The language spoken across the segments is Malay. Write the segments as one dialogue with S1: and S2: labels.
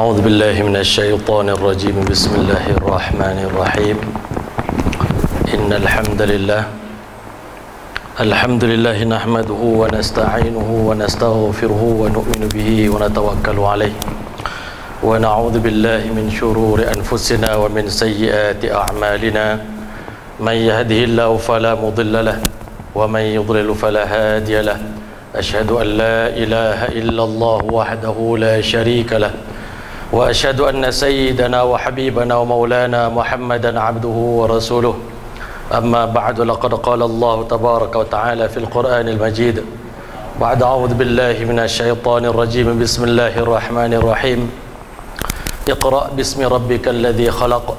S1: أعوذ بالله من الشيطان الرجيم بسم الله الرحمن الرحيم إن الحمد لله نحمده ونستعينه ونستغفره ونؤمن به ونتوكل عليه ونعوذ بالله من شرور أنفسنا ومن سيئات أعمالنا من يهده الله فلا مضل له ومن يضلل فلا هادي له أشهد أن لا إله إلا الله وحده لا شريك له وأشهد أن سيدنا وحبيبنا ومولانا محمدا عبده ورسوله أما بعد لقد قال الله تبارك وتعالى في القرآن المجيد بعد أعوذ بالله من الشيطان الرجيم بسم الله الرحمن الرحيم اقرأ باسم ربك الذي خلق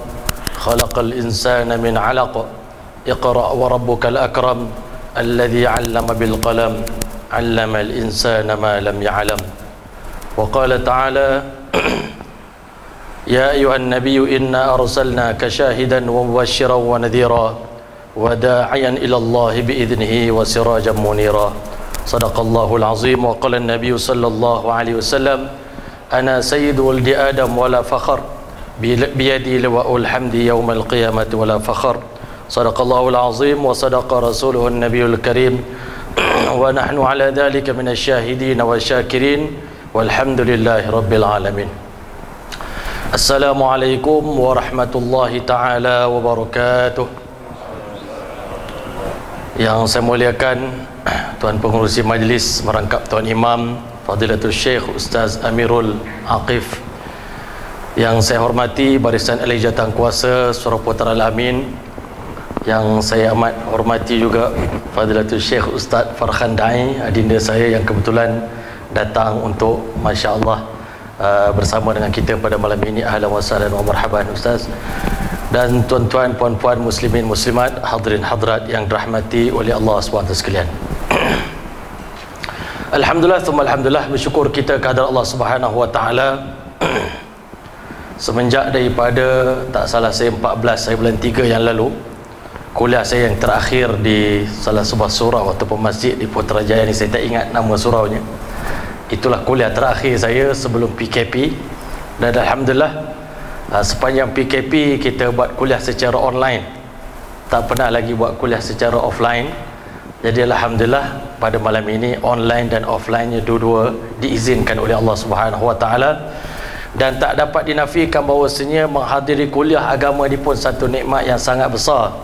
S1: خلق الإنسان من علق اقرأ وربك الأكرم الذي علم بالقلم علم الإنسان ما لم يعلم وقال تعالى يا أيها النبي إنا أرسلناك شاهدا ومبشرا ونذيرا وداعيا إلى الله بإذنه وسراجا منيرا صدق الله العظيم وقال النبي صلى الله عليه وسلم أنا سيد ولد آدم ولا فخر بيدي لواء الحمد يوم القيامة ولا فخر صدق الله العظيم وصدق رسوله النبي الكريم ونحن على ذلك من الشاهدين والشاكرين والحمد لله رب العالمين. Assalamualaikum warahmatullahi ta'ala wabarakatuh. Yang saya muliakan Tuan Pengerusi Majlis merangkap Tuan Imam Fadilatul Syekh Ustaz Amirul Aqif, yang saya hormati Barisan Ahli Jawatan Kuasa Surah Putra Al-Amin, yang saya amat hormati juga Fadilatul Syekh Ustaz Farhan Da'i, adinda saya yang kebetulan datang untuk Masya Allah bersama dengan kita pada malam ini. Ahlan wa sahlan wa marhaban Ustaz. Dan tuan-tuan, puan-puan, muslimin, muslimat, hadirin hadrat yang dirahmati oleh Allah SWT sekalian. Alhamdulillah, thumma alhamdulillah, bersyukur kita kepada Allah Subhanahu wa taala. Semenjak daripada tak salah saya 14 bulan 3 yang lalu, kuliah saya yang terakhir di salah sebuah surau ataupun masjid di Putrajaya ni, saya tak ingat nama suraunya. Itulah kuliah terakhir saya sebelum PKP. Dan alhamdulillah sepanjang PKP kita buat kuliah secara online, tak pernah lagi buat kuliah secara offline. Jadi alhamdulillah pada malam ini online dan offline-nya dua-dua diizinkan oleh Allah Subhanahu wa taala. Dan tak dapat dinafikan bahawasanya menghadiri kuliah agama ini pun satu nikmat yang sangat besar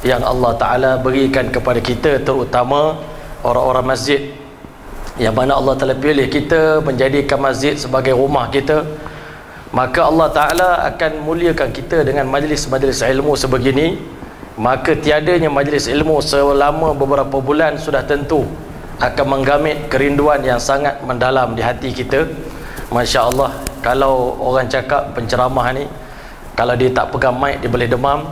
S1: yang Allah Ta'ala berikan kepada kita, terutama orang-orang masjid, yang mana Allah Ta'ala pilih kita menjadikan masjid sebagai rumah kita. Maka Allah Ta'ala akan muliakan kita dengan majlis-majlis ilmu sebegini. Maka tiadanya majlis ilmu selama beberapa bulan sudah tentu akan menggamit kerinduan yang sangat mendalam di hati kita. Masya Allah, kalau orang cakap penceramah ni, kalau dia tak pegang mic dia boleh demam.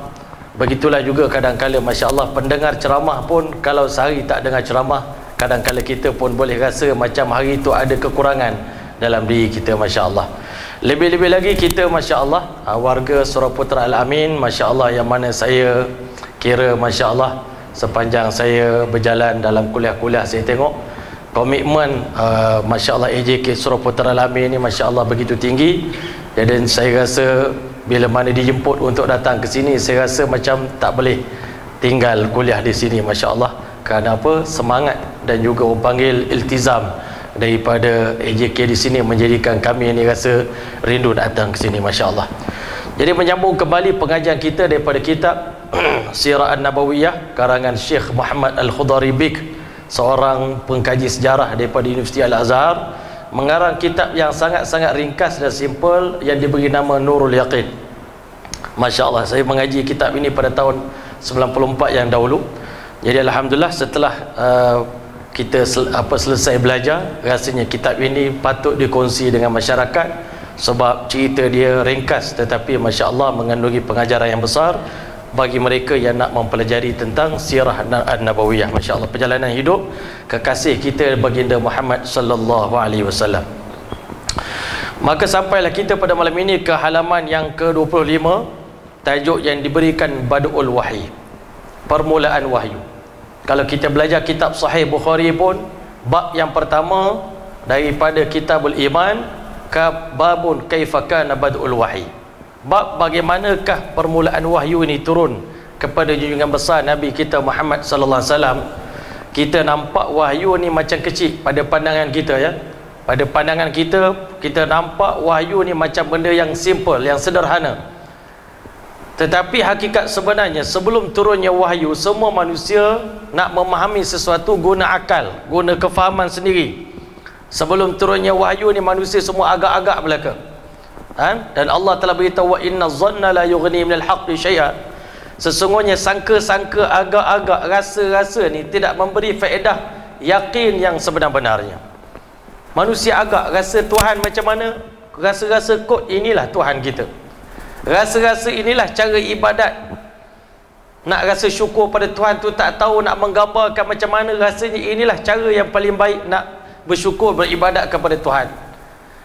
S1: Begitulah juga kadang-kala Masya Allah pendengar ceramah pun, kalau sehari tak dengar ceramah, kadang-kala kita pun boleh rasa macam hari itu ada kekurangan dalam diri kita. Masya Allah. Lebih-lebih lagi kita Masya Allah warga Surau Putra Al-Amin, Masya Allah, yang mana saya kira Masya Allah sepanjang saya berjalan dalam kuliah-kuliah saya tengok komitmen Masya Allah AJK Surau Putra Al-Amin ni Masya Allah begitu tinggi. Jadi saya rasa bila mana dijemput untuk datang ke sini, saya rasa macam tak boleh tinggal kuliah di sini Masya Allah. Kerana apa? Semangat dan juga orang panggil iltizam daripada AJK di sini menjadikan kami ini rasa rindu datang ke sini Masya Allah. Jadi menyambung kembali pengajian kita daripada kitab Sirah An-Nabawiyah karangan Syekh Muhammad Al-Khudari Bik, seorang pengkaji sejarah daripada Universiti Al-Azhar, mengarang kitab yang sangat-sangat ringkas dan simple yang diberi nama Nurul Yaqin. Masya Allah, saya mengaji kitab ini pada tahun 94 yang dahulu. Jadi alhamdulillah setelah kita selesai belajar, rasanya kitab ini patut dikongsi dengan masyarakat, sebab cerita dia ringkas tetapi Masya Allah mengandungi pengajaran yang besar bagi mereka yang nak mempelajari tentang Sirah An-Nabawiyah. Masya Allah, perjalanan hidup kekasih kita baginda Muhammad sallallahu alaihi wasallam. Maka sampailah kita pada malam ini ke halaman yang ke-25, tajuk yang diberikan Badul Wahyi, permulaan wahyu. Kalau kita belajar kitab Sahih Bukhari pun, bab yang pertama daripada Kitabul Iman babun kaifa kana badul wahyi, bab bagaimanakah permulaan wahyu ini turun kepada junjungan besar Nabi kita Muhammad sallallahu alaihi wasallam. Kita nampak wahyu ni macam kecil pada pandangan kita, ya. Pada pandangan kita, kita nampak wahyu ni macam benda yang simple, yang sederhana. Tetapi hakikat sebenarnya, sebelum turunnya wahyu, semua manusia nak memahami sesuatu guna akal, guna kefahaman sendiri. Sebelum turunnya wahyu ni, manusia semua agak-agak belaka. Dan Allah telah beritahu, wa inna zanna la yughni minal haqqi syai'a. Sesungguhnya sangka-sangka, agak-agak, rasa-rasa ni tidak memberi faedah yakin yang sebenar-benarnya. Manusia agak rasa Tuhan macam mana, rasa-rasa kot inilah Tuhan kita, rasa-rasa inilah cara ibadat. Nak rasa syukur pada Tuhan tu tak tahu nak menggambarkan macam mana, rasanya inilah cara yang paling baik nak bersyukur, beribadat kepada Tuhan.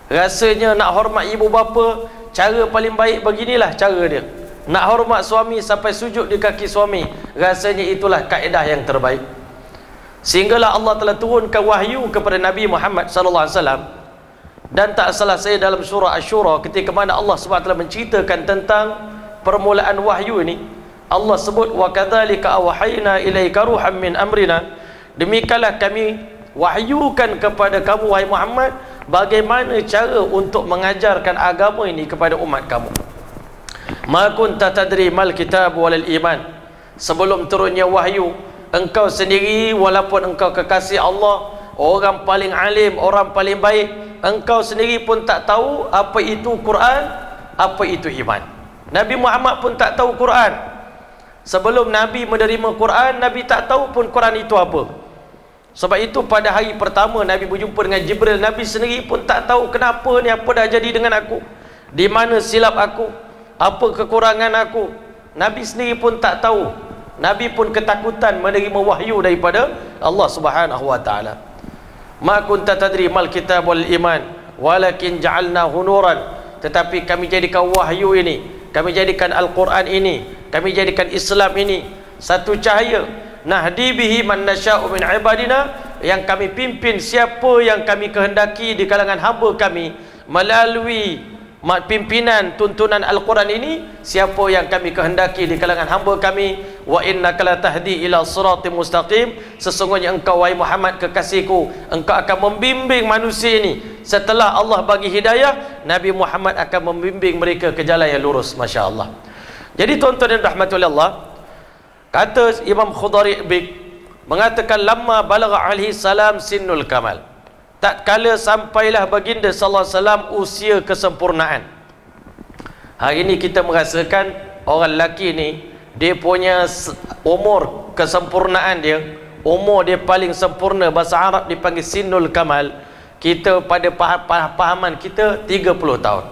S1: Rasanya nak hormat ibu bapa, cara paling baik beginilah cara dia. Nak hormat suami sampai sujud di kaki suami, rasanya itulah kaedah yang terbaik. Sehinggalah Allah telah turunkan wahyu kepada Nabi Muhammad sallallahu alaihi wasallam. Dan tak salah saya, dalam surah Asy-Syura ketika mana Allah SWT menceritakan tentang permulaan wahyu ini, Allah sebut, wa kadzalika awhayna ilaika ruham min amrina, demikianlah kami wahyukan kepada kamu wahai Muhammad bagaimana cara untuk mengajarkan agama ini kepada umat kamu. Ma kunta tadri mal kitab walal iman, sebelum turunnya wahyu, engkau sendiri walaupun engkau kekasih Allah, orang paling alim, orang paling baik, engkau sendiri pun tak tahu apa itu Quran, apa itu iman. Nabi Muhammad pun tak tahu Quran. Sebelum Nabi menerima Quran, Nabi tak tahu pun Quran itu apa. Sebab itu pada hari pertama Nabi berjumpa dengan Jibril, Nabi sendiri pun tak tahu kenapa ni, apa dah jadi dengan aku, di mana silap aku, apa kekurangan aku. Nabi sendiri pun tak tahu. Nabi pun ketakutan menerima wahyu daripada Allah Subhanahu wa taala. Ma kunta tadri mal kitab wal iman walakin ja'alnahu nuran, tetapi kami jadikan wahyu ini, kami jadikan Al-Quran ini, kami jadikan Islam ini satu cahaya. Nahdi bihi man nasya'u min ibadina, yang kami pimpin siapa yang kami kehendaki di kalangan hamba kami melalui pimpinan tuntunan Al-Quran ini, siapa yang kami kehendaki di kalangan hamba kami. Wa innaka la tahdi ila siratim mustaqim, sesungguhnya engkau wahai Muhammad kekasihku, engkau akan membimbing manusia ini. Setelah Allah bagi hidayah, Nabi Muhammad akan membimbing mereka ke jalan yang lurus. Masya Allah. Jadi tuan-tuan dan rahmati Allah, kata Imam Khudari Bik mengatakan, lamma balagha alaihi salam sinnul kamal, tatkala sampailah baginda sallallahu alaihi wasallam usia kesempurnaan. Hari ini kita merasakan orang lelaki ni, dia punya umur kesempurnaan dia, umur dia paling sempurna, bahasa Arab dipanggil sinnul kamal. Kita pada pahaman kita 30 tahun.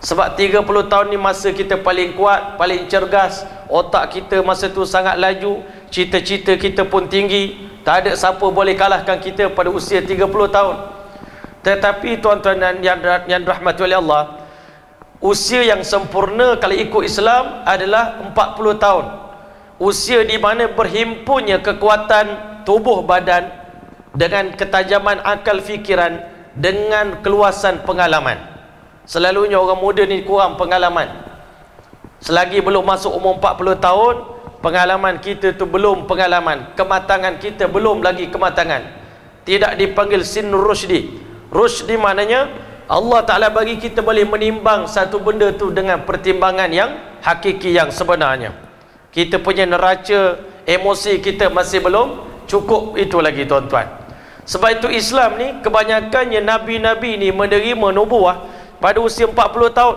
S1: Sebab 30 tahun ni masa kita paling kuat, paling cergas, otak kita masa tu sangat laju, cita-cita kita pun tinggi, tak ada siapa boleh kalahkan kita pada usia 30 tahun. Tetapi tuan-tuan yang rahmati oleh Allah, usia yang sempurna kalau ikut Islam adalah 40 tahun. Usia di mana berhimpunnya kekuatan tubuh badan dengan ketajaman akal fikiran dengan keluasan pengalaman. Selalunya orang muda ni kurang pengalaman. Selagi belum masuk umur 40 tahun, pengalaman kita tu belum pengalaman, kematangan kita belum lagi kematangan. Tidak dipanggil sinur rusydi. Rusydi maknanya Allah Ta'ala bagi kita boleh menimbang satu benda tu dengan pertimbangan yang hakiki, yang sebenarnya. Kita punya neraca emosi kita masih belum cukup itu lagi tuan-tuan. Sebab itu Islam ni kebanyakannya Nabi-Nabi ni menerima nubuah pada usia 40 tahun.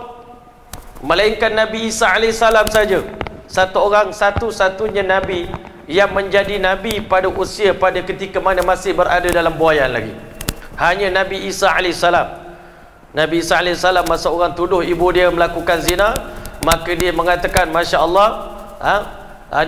S1: Melainkan Nabi Isa AS saja, satu orang, satu-satunya Nabi yang menjadi Nabi pada usia, pada ketika mana masih berada dalam buayan lagi. Hanya Nabi Isa AS. Nabi Isa AS masa orang tuduh ibu dia melakukan zina, maka dia mengatakan, Masya Allah,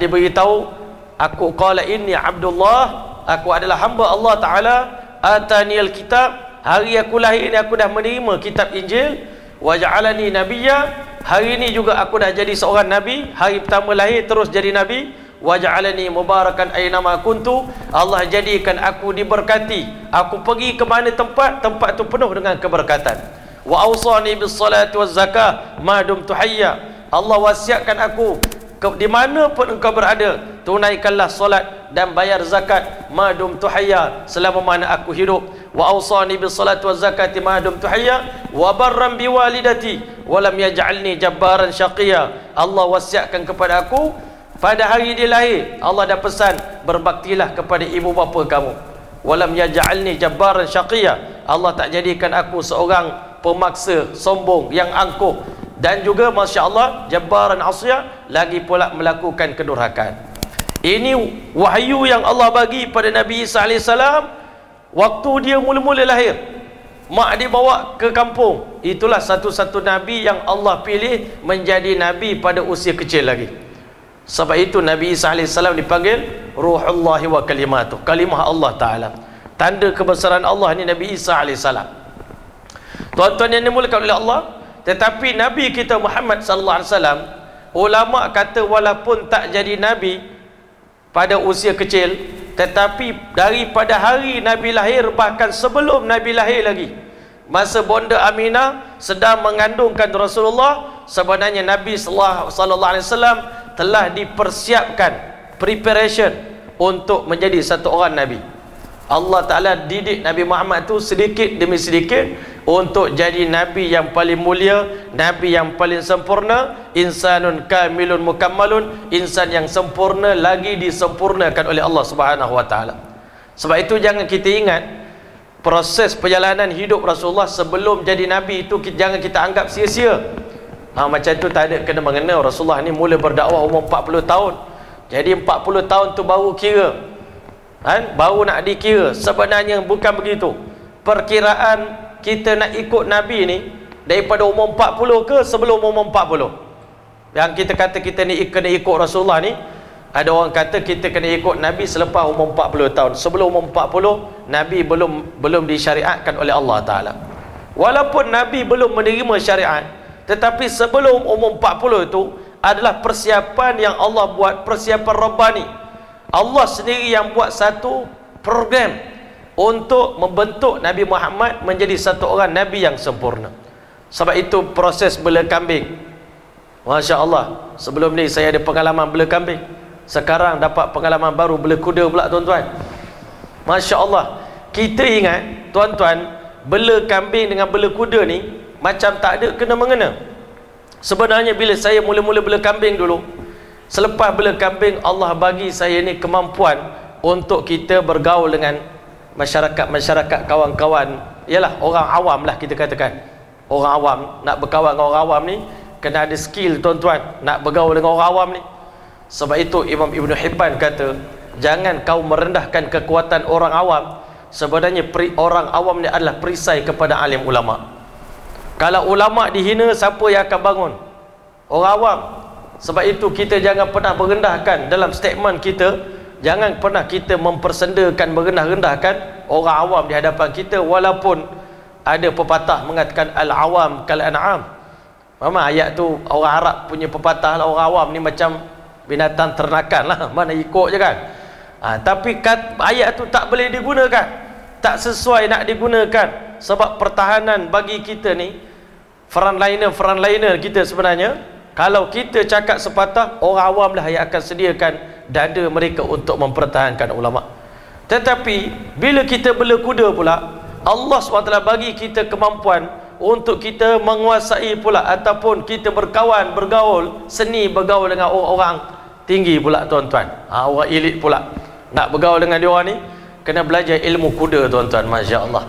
S1: dia beritahu, aku qala inni Abdullah, aku adalah hamba Allah Ta'ala, ataniyal kitab, hari aku lahir ini aku dah menerima kitab Injil, wa ja'alani nabiyya, hari ini juga aku dah jadi seorang Nabi, hari pertama lahir terus jadi Nabi, wa ja'alani mubarakan aynama kuntu, Allah jadikan aku diberkati, aku pergi ke mana tempat, tempat tu penuh dengan keberkatan. wa awsani bis salati waz zakah ma dumtu hayya. Allah wasiatkan aku di mana pun engkau berada, tunaikanlah solat dan bayar zakat ma dumtu hayya, selama mana aku hidup. Wa awsani bis salati waz zakati ma dumtu hayya wa barran bi walidati wa lam yaj'alni jabbaran syaqiyya. Allah wasiatkan kepada aku pada hari dia lahir, Allah dah pesan berbaktilah kepada ibu bapa kamu. Walam yaj'alni jabbaran syaqiyya, Allah tak jadikan aku seorang pemaksa sombong yang angkuh, dan juga masya-Allah jabbaran asiyah, lagi pula melakukan kedurhakaan. Ini wahyu yang Allah bagi pada Nabi Isa AS waktu dia mula-mula lahir. Mak dia bawa ke kampung. Itulah satu-satu nabi yang Allah pilih menjadi nabi pada usia kecil lagi. Sebab itu Nabi Isa AS dipanggil Ruhullahi wa kalimatuh, kalimah Allah Ta'ala. Tanda kebesaran Allah ni Nabi Isa AS. Tuan-tuan yang dimulakan oleh Allah, tetapi Nabi kita Muhammad SAW, ulama kata walaupun tak jadi Nabi pada usia kecil, tetapi daripada hari Nabi lahir, bahkan sebelum Nabi lahir lagi, masa bonda Aminah sedang mengandungkan Rasulullah, sebenarnya Nabi SAW telah dipersiapkan, preparation untuk menjadi satu orang Nabi. Allah Ta'ala didik Nabi Muhammad tu sedikit demi sedikit untuk jadi Nabi yang paling mulia, Nabi yang paling sempurna, insanun kamilun mukammalun, insan yang sempurna lagi disempurnakan oleh Allah Subhanahu Wa Ta'ala. Sebab itu jangan kita ingat proses perjalanan hidup Rasulullah sebelum jadi Nabi itu jangan kita anggap sia-sia. Macam tu tak ada kena mengena. Rasulullah ni mula berdakwah umur 40 tahun. Jadi 40 tahun tu baru kira, baru nak dikira. Sebenarnya bukan begitu. Perkiraan kita nak ikut Nabi ni daripada umur 40 ke sebelum umur 40. Yang kita kata kita ni kena ikut Rasulullah ni, ada orang kata kita kena ikut Nabi selepas umur 40 tahun. Sebelum umur 40 Nabi belum disyariatkan oleh Allah Ta'ala. Walaupun Nabi belum menerima syariat, tetapi sebelum umur 40 itu adalah persiapan yang Allah buat, persiapan Rabbani. Allah sendiri yang buat satu program untuk membentuk Nabi Muhammad menjadi satu orang Nabi yang sempurna. Sebab itu proses bela kambing, Masya Allah, sebelum ni saya ada pengalaman bela kambing, sekarang dapat pengalaman baru bela kuda pula tuan-tuan. Masya Allah. Kita ingat tuan-tuan, bela kambing dengan bela kuda ni macam tak ada kena mengena. Sebenarnya bila saya mula-mula bela kambing dulu, selepas bela kambing, Allah bagi saya ni kemampuan untuk kita bergaul dengan masyarakat kawan-kawan, ialah orang awam lah kita katakan. Orang awam, nak berkawan dengan orang awam ni kena ada skill tuan-tuan, nak bergaul dengan orang awam ni. Sebab itu Imam Ibn Hibban kata, jangan kau merendahkan kekuatan orang awam. Sebenarnya orang awam ni adalah perisai kepada alim ulama. Kalau ulama dihina, siapa yang akan bangun? Orang awam. Sebab itu kita jangan pernah merendahkan dalam statement kita. Jangan pernah kita mempersendakan, merendah-rendahkan orang awam di hadapan kita. Walaupun ada pepatah mengatakan al-awam kal-an'am. Memang ayat tu orang Arab punya pepatah lah, orang awam ni macam binatang ternakan lah, mana ikut je kan. Tapi ayat tu tak boleh digunakan, tak sesuai nak digunakan. Sebab pertahanan bagi kita ni, frontliner kita sebenarnya, kalau kita cakap sepatah, orang awam lah yang akan sediakan dada mereka untuk mempertahankan ulama. Tetapi bila kita bela kuda pula, Allah SWT bagi kita kemampuan untuk kita menguasai pula, ataupun kita bergaul, seni bergaul dengan orang-orang tinggi pula tuan-tuan, orang elit pula. Nak bergaul dengan dia orang ni, kena belajar ilmu kuda tuan-tuan. Masya Allah.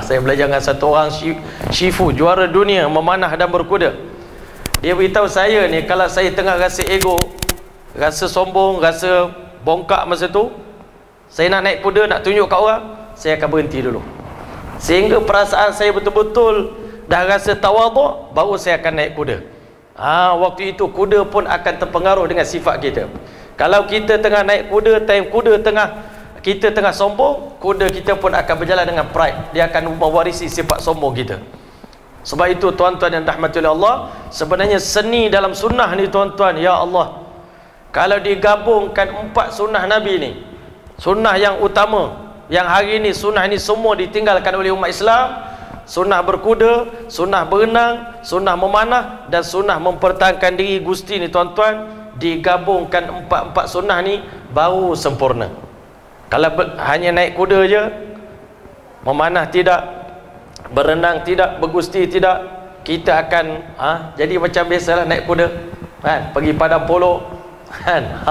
S1: Saya belajar dengan satu orang Shifu, juara dunia memanah dan berkuda. Dia beritahu saya ni, kalau saya tengah rasa ego, rasa sombong, rasa bongkak masa tu, saya nak naik kuda, nak tunjuk kat orang, saya akan berhenti dulu. Sehingga perasaan saya betul-betul dah rasa tawaduk, baru saya akan naik kuda. Waktu itu kuda pun akan terpengaruh dengan sifat kita. Kalau kita tengah naik kuda, kita tengah sombong, kuda kita pun akan berjalan dengan pride. Dia akan mewarisi sifat sombong kita. Sebab itu tuan-tuan yang dirahmati oleh Allah, sebenarnya seni dalam sunnah ni tuan-tuan, ya Allah, kalau digabungkan 4 sunnah Nabi ni, sunnah yang utama, yang hari ni sunnah ni semua ditinggalkan oleh umat Islam, sunnah berkuda, sunnah berenang, sunnah memanah, dan sunnah mempertahankan diri Gusti ni tuan-tuan, digabungkan empat sunnah ni baru sempurna. Kalau hanya naik kuda je, memanah tidak, berenang tidak, bergusti tidak, kita akan jadi macam biasalah naik kuda kan, pergi padang polo kan,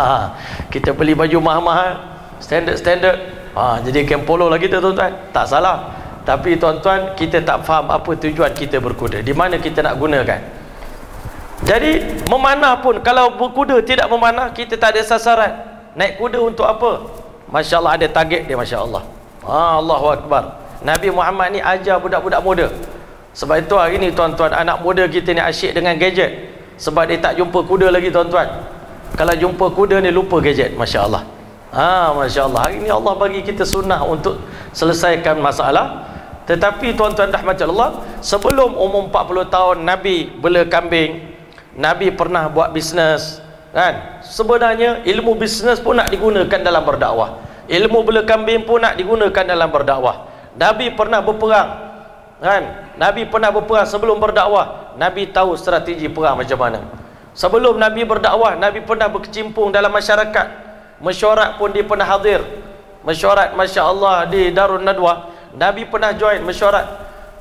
S1: kita beli baju mahal-mahal, standard, jadi camp polo lagi tu tuan-tuan, tak salah. Tapi tuan-tuan, kita tak faham apa tujuan kita berkuda, di mana kita nak gunakan. Jadi memanah pun, kalau berkuda tidak memanah, kita tak ada sasaran. Naik kuda untuk apa? Masya Allah, ada target dia, Masya Allah. Allahu Akbar. Nabi Muhammad ni ajar budak-budak muda. Sebab itu hari ni tuan-tuan, anak muda kita ni asyik dengan gadget, sebab dia tak jumpa kuda lagi tuan-tuan. Kalau jumpa kuda ni lupa gadget. Masya Allah. Masya Allah, hari ni Allah bagi kita sunnah untuk selesaikan masalah. Tetapi tuan-tuan rahmat Allah, sebelum umur 40 tahun Nabi bela kambing, Nabi pernah buat bisnes kan. Sebenarnya ilmu bisnes pun nak digunakan dalam berdakwah, ilmu bela kambing pun nak digunakan dalam berdakwah. Nabi pernah berperang kan, Nabi pernah berperang sebelum berdakwah. Nabi tahu strategi perang macam mana. Sebelum Nabi berdakwah, Nabi pernah berkecimpung dalam masyarakat. Mesyuarat pun dia pernah hadir. Mesyuarat Masya Allah di Darun Nadwa, Nabi pernah join mesyuarat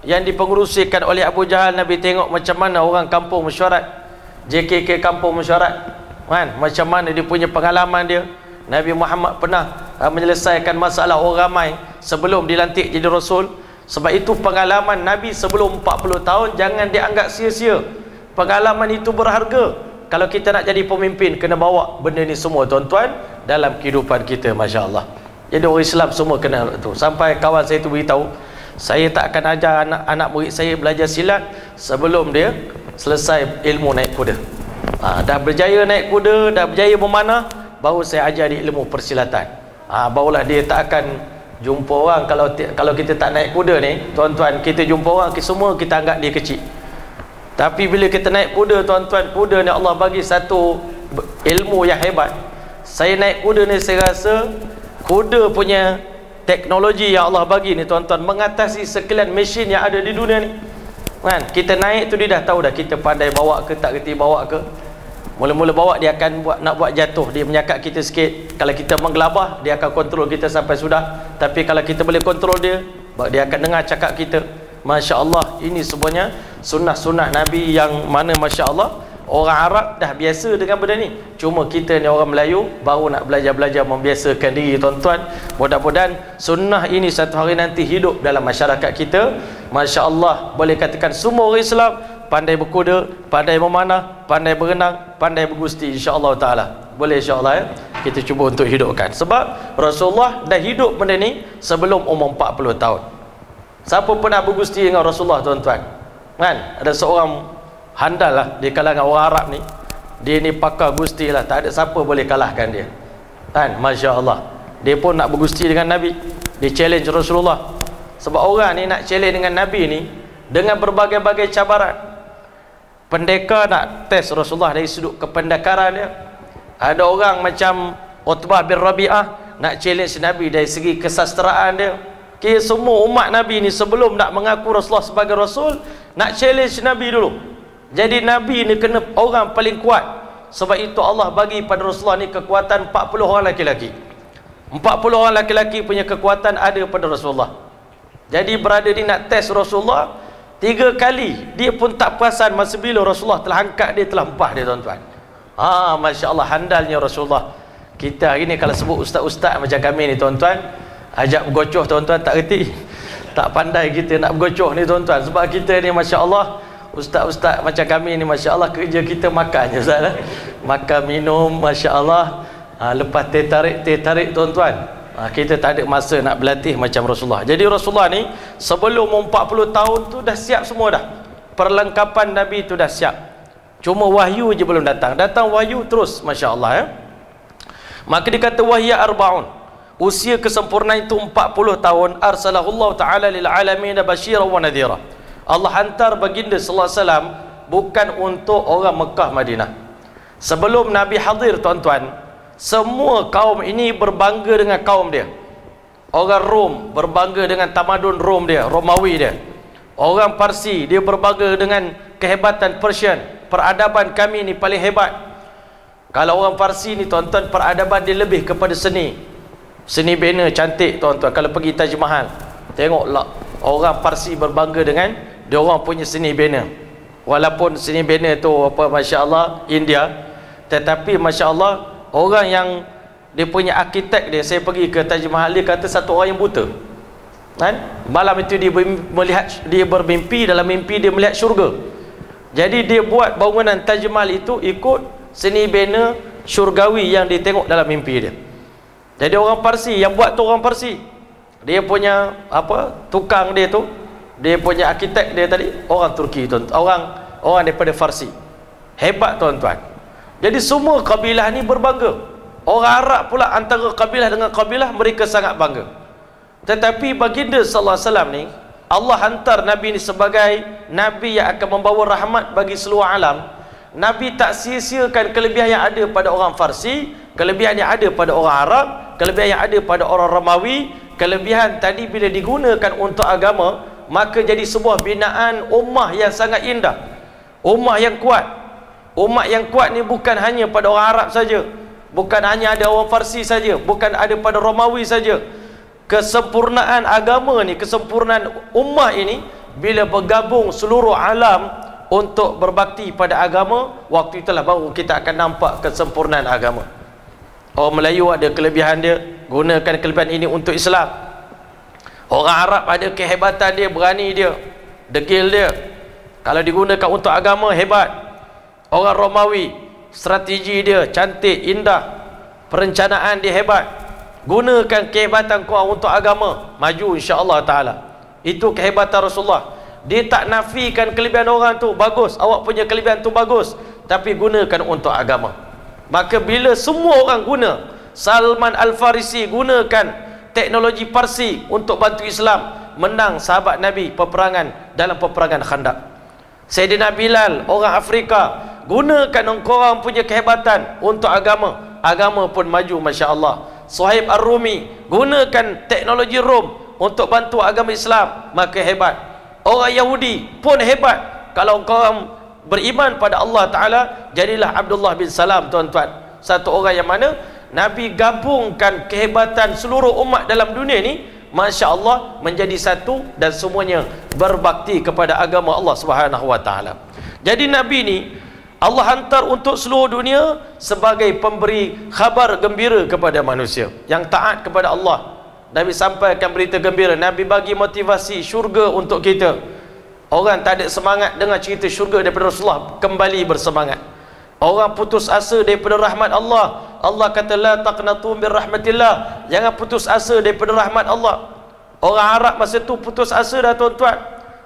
S1: yang dipengerusikan oleh Abu Jahal. Nabi tengok macam mana orang kampung mesyuarat, JKK kampung mesyuarat kan, macam mana dia punya pengalaman dia. Nabi Muhammad pernah menyelesaikan masalah orang ramai sebelum dilantik jadi Rasul. Sebab itu pengalaman Nabi sebelum 40 tahun jangan dianggap sia-sia. Pengalaman itu berharga. Kalau kita nak jadi pemimpin, kena bawa benda ni semua tuan-tuan dalam kehidupan kita. Masya Allah. Jadi orang Islam semua kena tu. Sampai kawan saya tu beritahu, saya tak akan ajar anak murid saya belajar silat sebelum dia selesai ilmu naik kuda. Dah berjaya naik kuda, dah berjaya memanah, baru saya ajar dia ilmu persilatan. Barulah dia tak akan jumpa orang. Kalau kita tak naik kuda ni tuan-tuan, kita jumpa orang semua kita anggap dia kecil. Tapi bila kita naik kuda tuan-tuan, kuda ni Allah bagi satu ilmu yang hebat. Saya naik kuda ni, saya rasa kuda punya teknologi yang Allah bagi ni tuan-tuan mengatasi sekalian mesin yang ada di dunia ni kan. Kita naik tu dia dah tahu dah kita pandai bawa ke tak reti bawa ke. Mula-mula bawa dia akan nak buat jatuh, dia menyakat kita sikit. Kalau kita menggelabah, dia akan kontrol kita sampai sudah. Tapi kalau kita boleh kontrol dia akan dengar cakap kita. Masya Allah, ini semuanya sunnah-sunnah Nabi yang mana Masya Allah orang Arab dah biasa dengan benda ni. Cuma kita ni orang Melayu baru nak belajar-belajar membiasakan diri tuan-tuan. Mudah-mudahan sunnah ini satu hari nanti hidup dalam masyarakat kita. Masya Allah, boleh katakan semua orang Islam pandai berkuda, pandai memanah, pandai berenang, pandai bergusti, insya-Allah taala. Boleh insya-Allah ya. Kita cuba untuk hidupkan. Sebab Rasulullah dah hidup benda ni sebelum umur 40 tahun. Siapa pernah bergusti dengan Rasulullah tuan-tuan? Kan? Ada seorang handal lah di kalangan orang Arab ni. Dia ni pakar gusti lah, tak ada siapa boleh kalahkan dia. Kan? Masya Allah. Dia pun nak bergusti dengan Nabi. Dia challenge Rasulullah. Sebab orang ni nak challenge dengan Nabi ni dengan berbagai-bagai cabaran. Pendekar nak test Rasulullah dari sudut kependekaran dia. Ada orang macam Utbah bin Rabi'ah nak challenge Nabi dari segi kesastraan dia. Semua umat Nabi ni sebelum nak mengaku Rasulullah sebagai Rasul, nak challenge Nabi dulu. Jadi Nabi ni kena orang paling kuat. Sebab itu Allah bagi pada Rasulullah ni kekuatan 40 orang laki-laki. 40 orang laki-laki punya kekuatan ada pada Rasulullah. Jadi berada dia nak test Rasulullah 3 kali, dia pun tak perasan masa bila Rasulullah telah angkat dia, telah empah dia tuan-tuan. Masya Allah, handalnya Rasulullah. Kita hari ni kalau sebut ustaz-ustaz macam kami ni tuan-tuan, ajak bergocoh tuan-tuan tak reti, tak pandai kita nak bergocoh ni tuan-tuan. Sebab kita ni Masya Allah, ustaz-ustaz macam kami ni Masya Allah, kerja kita makan je ustaz, makan minum Masya Allah. Lepas teh tarik tuan-tuan, kita tak ada masa nak berlatih macam Rasulullah. Jadi Rasulullah ni sebelum 40 tahun tu dah siap semua dah. Perlengkapan Nabi tu dah siap. Cuma wahyu je belum datang. Datang wahyu terus Masya Allah ya. Maka dikata wahya arba'un, usia kesempurnaan itu 40 tahun. Arsalahullah ta'ala lil alamin basyira wa nadhira. Allah hantar baginda sallallahu alaihi wasallam bukan untuk orang Mekah Madinah. Sebelum Nabi hadir tuan-tuan, semua kaum ini berbangga dengan kaum dia. Orang Rom berbangga dengan tamadun Rom dia, Romawi dia. Orang Parsi dia berbangga dengan kehebatan Persian. Peradaban kami ni paling hebat. Kalau orang Parsi ni tuan-tuan, peradaban dia lebih kepada seni. Seni bina cantik tuan-tuan. Kalau pergi Taj Mahal, tengoklah orang Parsi berbangga dengan dia orang punya seni bina. Walaupun seni bina tu apa, masya-Allah, India, tetapi masya-Allah orang yang dia punya arkitek dia, saya pergi ke Taj Mahal, dia kata satu orang yang buta. Kan? Malam itu dia melihat, dia bermimpi, dalam mimpi dia melihat syurga. Jadi dia buat bangunan Taj Mahal itu ikut seni bina syurgawi yang dia tengok dalam mimpi dia. Jadi orang Parsi yang buat tu orang Parsi. Dia punya apa, tukang dia tu, dia punya arkitek dia tadi orang Turki tuan, orang daripada Farsi. Hebat tuan-tuan. Jadi semua kabilah ni berbangga. Orang Arab pula, antara kabilah dengan kabilah mereka sangat bangga. Tetapi baginda sallallahu alaihi wasallam ni, Allah hantar Nabi ni sebagai Nabi yang akan membawa rahmat bagi seluruh alam. Nabi tak sia-siakan kelebihan yang ada pada orang Farsi, kelebihan yang ada pada orang Arab, kelebihan yang ada pada orang Romawi. Kelebihan tadi bila digunakan untuk agama, maka jadi sebuah binaan ummah yang sangat indah, ummah yang kuat. Ummah yang kuat ni bukan hanya pada orang Arab saja, bukan hanya ada orang Farsi saja, bukan ada pada Romawi saja. Kesempurnaan agama ni, kesempurnaan ummah ini bila bergabung seluruh alam untuk berbakti pada agama, waktu itulah baru kita akan nampak kesempurnaan agama. Orang Melayu ada kelebihan dia, gunakan kelebihan ini untuk Islam. Orang Arab ada kehebatan dia, berani dia, degil dia, kalau digunakan untuk agama hebat. Orang Romawi, strategi dia cantik, indah, perencanaan dia hebat. Gunakan kehebatan kau untuk agama, maju insya-Allah taala. Itu kehebatan Rasulullah. Dia tak nafikan kelebihan orang tu, bagus, awak punya kelebihan tu bagus, tapi gunakan untuk agama. Maka bila semua orang guna, Salman Al-Farisi gunakan teknologi Parsi untuk bantu Islam, menang sahabat Nabi peperangan dalam peperangan Khandaq. Sayyidina Bilal, orang Afrika, gunakan orang punya kehebatan untuk agama, agama pun maju masya-Allah. Suhaib Ar-Rumi gunakan teknologi Rom untuk bantu agama Islam, maka hebat. Orang Yahudi pun hebat. Kalau kau beriman pada Allah Ta'ala, jadilah Abdullah bin Salam tuan-tuan, satu orang yang mana Nabi gabungkan kehebatan seluruh umat dalam dunia ni, Masya Allah, menjadi satu dan semuanya berbakti kepada agama Allah Subhanahu Wa Ta'ala. Jadi Nabi ni Allah hantar untuk seluruh dunia sebagai pemberi khabar gembira kepada manusia yang taat kepada Allah. Nabi sampaikan berita gembira, Nabi bagi motivasi syurga untuk kita. Orang tak ada semangat dengar cerita syurga daripada Rasulullah, kembali bersemangat. Orang putus asa daripada rahmat Allah, Allah kata la taqnatu min rahmatillah, jangan putus asa daripada rahmat Allah. Orang Arab masa tu putus asa dah tuan-tuan.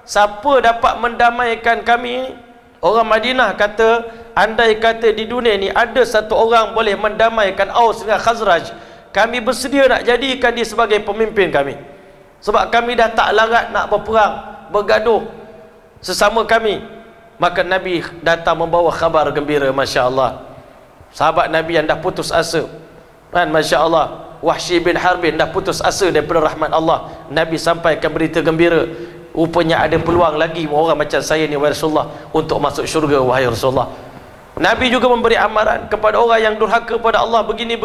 S1: Siapa dapat mendamaikan kami? Orang Madinah kata, andai kata di dunia ni ada satu orang boleh mendamaikan Aus dengan Khazraj, kami bersedia nak jadikan dia sebagai pemimpin kami. Sebab kami dah tak larat nak berperang, bergaduh sesama kami. Maka Nabi datang membawa khabar gembira, Masya Allah. Sahabat Nabi yang dah putus asa kan, Masya Allah, Wahsy bin Harbin dah putus asa daripada rahmat Allah, Nabi sampaikan berita gembira, rupanya ada peluang lagi orang macam saya ni wahai Rasulullah untuk masuk syurga wahai Rasulullah. Nabi juga memberi amaran kepada orang yang durhaka pada Allah, begini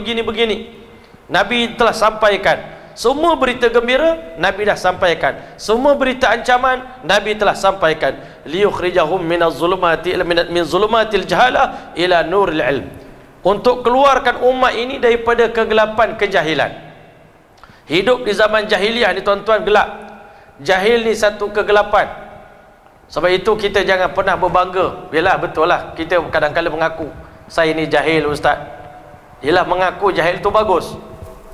S1: Nabi telah sampaikan. Semua berita gembira Nabi dah sampaikan, semua berita ancaman Nabi telah sampaikan. Liyukhrijahum minaz zulumati min zulumatil jahalah ila nuril ilm, untuk keluarkan umat ini daripada kegelapan kejahilan. Hidup di zaman jahiliah ni tuan-tuan gelap. Jahil ni satu kegelapan. Sebab itu kita jangan pernah berbangga. Yalah, betul lah, kita kadang-kadang mengaku saya ni jahil ustaz. Yalah, mengaku jahil tu bagus,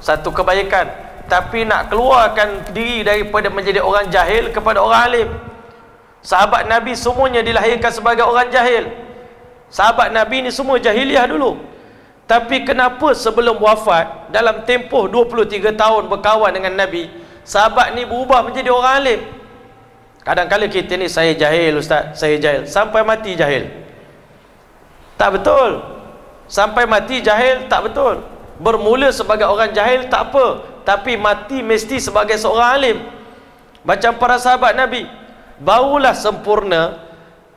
S1: satu kebaikan. Tapi nak keluarkan diri daripada menjadi orang jahil kepada orang alim. Sahabat Nabi semuanya dilahirkan sebagai orang jahil. Sahabat Nabi ni semua jahiliah dulu. Tapi kenapa sebelum wafat, dalam tempoh 23 tahun berkawan dengan Nabi, sahabat ni berubah menjadi orang alim? Kadang-kadang kita ni, saya jahil ustaz, saya jahil, sampai mati jahil. Tak betul. Sampai mati jahil tak betul. Bermula sebagai orang jahil tak apa, tapi mati mesti sebagai seorang alim. Macam para sahabat Nabi, barulah sempurna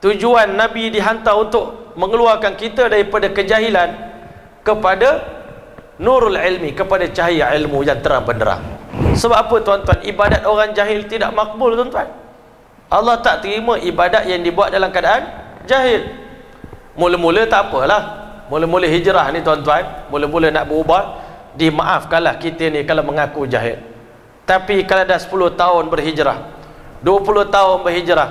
S1: tujuan Nabi dihantar untuk mengeluarkan kita daripada kejahilan kepada nurul ilmi, kepada cahaya ilmu yang terang benderang. Sebab apa tuan-tuan? Ibadat orang jahil tidak makbul tuan-tuan. Allah tak terima ibadat yang dibuat dalam keadaan jahil. Mula-mula tak apalah, mula-mula hijrah ni tuan-tuan, mula-mula nak berubah, dimaafkanlah kita ni kalau mengaku jahil. Tapi kalau dah 10 tahun berhijrah, 20 tahun berhijrah,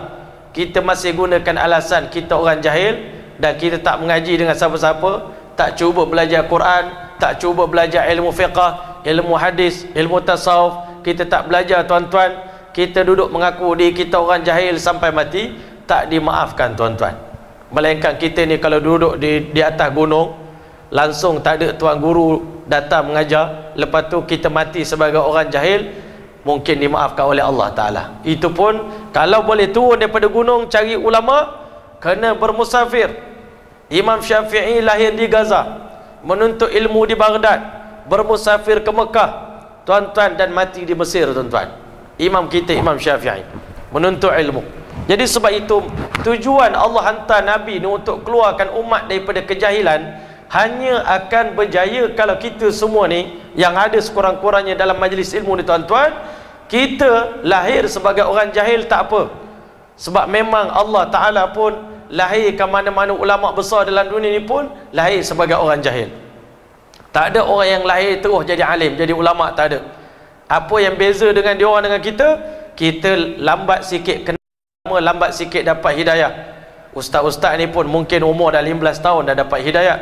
S1: kita masih gunakan alasan kita orang jahil dan kita tak mengaji dengan siapa-siapa, tak cuba belajar Quran, tak cuba belajar ilmu fiqah, ilmu hadis, ilmu tasawuf, kita tak belajar tuan-tuan, kita duduk mengaku diri kita orang jahil sampai mati, tak dimaafkan tuan-tuan. Melainkan kita ni kalau duduk di atas gunung, langsung tak ada tuan guru datang mengajar, lepas tu kita mati sebagai orang jahil, mungkin dimaafkan oleh Allah Ta'ala. Itu pun kalau boleh turun daripada gunung cari ulama, kena bermusafir. Imam Syafi'i lahir di Gaza, menuntut ilmu di Baghdad, bermusafir ke Mekah tuan-tuan, dan mati di Mesir tuan-tuan. Imam kita Imam Syafi'i menuntut ilmu. Jadi sebab itu tujuan Allah hantar Nabi ni untuk keluarkan umat daripada kejahilan hanya akan berjaya kalau kita semua ni yang ada sekurang-kurangnya dalam majlis ilmu ni tuan-tuan, kita lahir sebagai orang jahil tak apa. Sebab memang Allah Ta'ala pun lahirkan mana-mana ulama besar dalam dunia ni pun lahir sebagai orang jahil. Tak ada orang yang lahir terus jadi alim, jadi ulama, tak ada. Apa yang beza dengan dia orang dengan kita? Kita lambat sikit kena, lambat sikit dapat hidayah. Ustaz-ustaz ni pun mungkin umur dah 15 tahun dah dapat hidayah.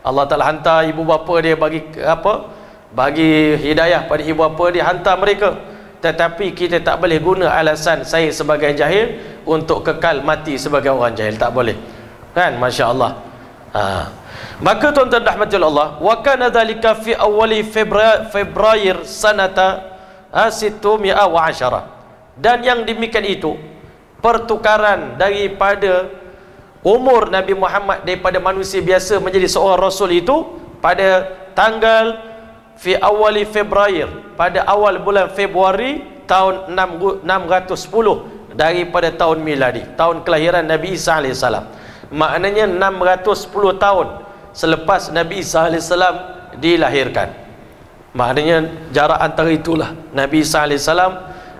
S1: Allah Ta'ala hantar ibu bapa dia bagi apa? Bagi hidayah pada ibu bapa dia, hantar mereka. Tetapi kita tak boleh guna alasan saya sebagai jahil untuk kekal mati sebagai orang jahil, tak boleh. Kan? Masya Allah. Maka tuan-tuan rahmatillah Allah, wa kana dzalika fi awali Februari sanata 610. Dan yang demikian itu pertukaran daripada umur Nabi Muhammad daripada manusia biasa menjadi seorang rasul itu pada tanggal fi awali Februari, pada awal bulan Februari tahun 610 daripada tahun miladi, tahun kelahiran Nabi Isa AS. Maknanya 610 tahun selepas Nabi Isa AS dilahirkan. Maknanya jarak antara itulah Nabi Isa AS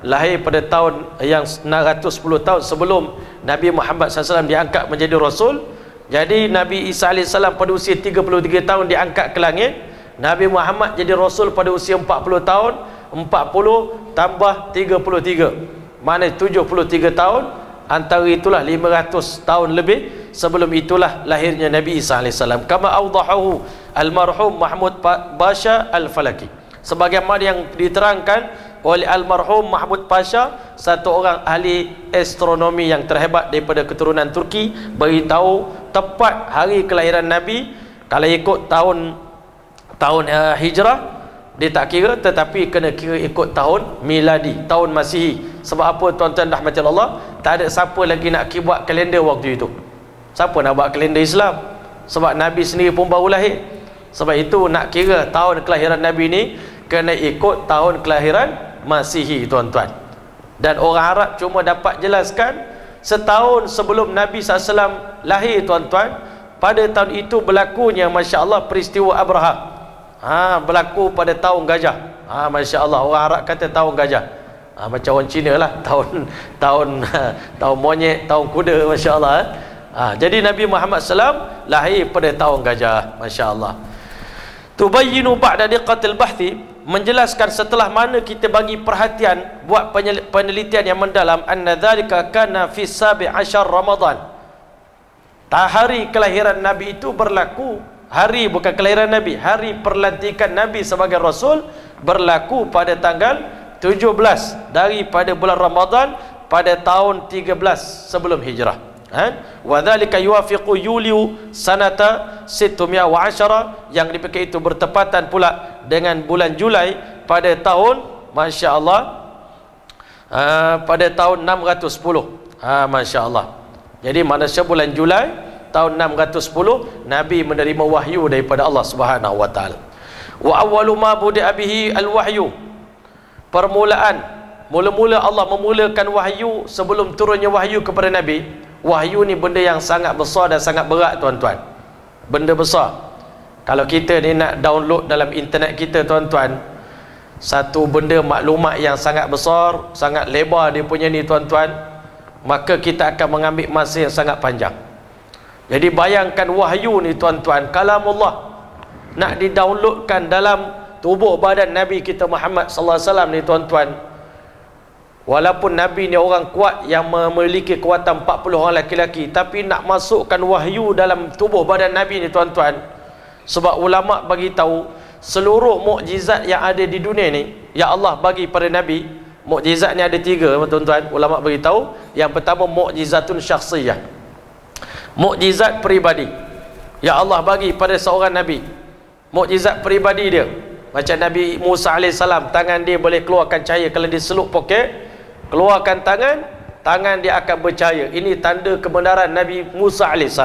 S1: lahir pada tahun yang 610 tahun sebelum Nabi Muhammad SAW diangkat menjadi Rasul. Jadi Nabi Isa AS pada usia 33 tahun diangkat ke langit. Nabi Muhammad jadi Rasul pada usia 40 tahun. 40 tambah 33, mana 73 tahun. Antara itulah 500 tahun lebih sebelum itulah lahirnya Nabi Isa AS. Kama awdahahu almarhum Mahmud Pasha Al-Falaki, sebagaimana yang diterangkan oleh almarhum Mahmud Pasha, satu orang ahli astronomi yang terhebat daripada keturunan Turki, beritahu tepat hari kelahiran Nabi. Kalau ikut tahun hijrah dia tak kira, tetapi kena kira ikut tahun miladi, tahun Masihi. Sebab apa tuan-tuan rahmatillah Allah? Tak ada siapa lagi nak buat kalender waktu itu. Siapa nak buat kalender Islam? Sebab Nabi sendiri pun baru lahir. Sebab itu nak kira tahun kelahiran Nabi ni kena ikut tahun kelahiran Masihi tuan-tuan. Dan orang Arab cuma dapat jelaskan setahun sebelum Nabi SAW lahir tuan-tuan. Pada tahun itu berlakunya Masya Allah peristiwa Abraha. Berlaku pada tahun gajah. Masya Allah, orang Arab kata tahun gajah. Macam orang Cina lah, tahun monyet, tahun kuda. Masya Allah. Jadi Nabi Muhammad SAW lahir pada tahun gajah. Masya Allah. Tubayyinu ba'da diqqatil bahthi, menjelaskan setelah mana kita bagi perhatian, buat penelitian yang mendalam, anna dzalika kana fi 17 Ramadan. Hari kelahiran Nabi itu berlaku, hari bukan kelahiran Nabi, hari perlantikan Nabi sebagai Rasul berlaku pada tanggal 17 daripada bulan Ramadan pada tahun 13 sebelum hijrah. Wa dzalika yuwafiqu Yuliu sanata 610, yang dipikir itu bertepatan pula dengan bulan Julai pada tahun Masya Allah pada tahun 610. Masya Allah. Jadi manusia bulan Julai tahun 610 Nabi menerima wahyu daripada Allah Subhanahu wa taala. Wa awwalu ma budi'a bihi al-wahyu, permulaan mula-mula Allah memulakan wahyu sebelum turunnya wahyu kepada Nabi. Wahyu ni benda yang sangat besar dan sangat berat tuan-tuan, benda besar. Kalau kita ni nak download dalam internet kita tuan-tuan, satu benda maklumat yang sangat besar, sangat lebar dia punya ni tuan-tuan, maka kita akan mengambil masa yang sangat panjang. Jadi bayangkan wahyu ni tuan-tuan, kalamullah, nak didownloadkan dalam tubuh badan Nabi kita Muhammad sallallahu alaihi wasallam ni tuan-tuan. Walaupun Nabi ni orang kuat yang memiliki kekuatan 40 orang laki-laki, tapi nak masukkan wahyu dalam tubuh badan Nabi ni tuan-tuan, sebab ulama bagi tahu seluruh mukjizat yang ada di dunia ni ya Allah bagi pada Nabi. Mukjizat ni ada 3 tuan-tuan, ulama bagi tahu. Yang pertama mukjizatun syakhsiyah, mukjizat peribadi ya Allah bagi pada seorang Nabi. Mukjizat peribadi dia, macam Nabi Musa AS, tangan dia boleh keluarkan cahaya. Kalau dia seluk poket, keluarkan tangan, tangan dia akan bercahaya. Ini tanda kebenaran Nabi Musa AS.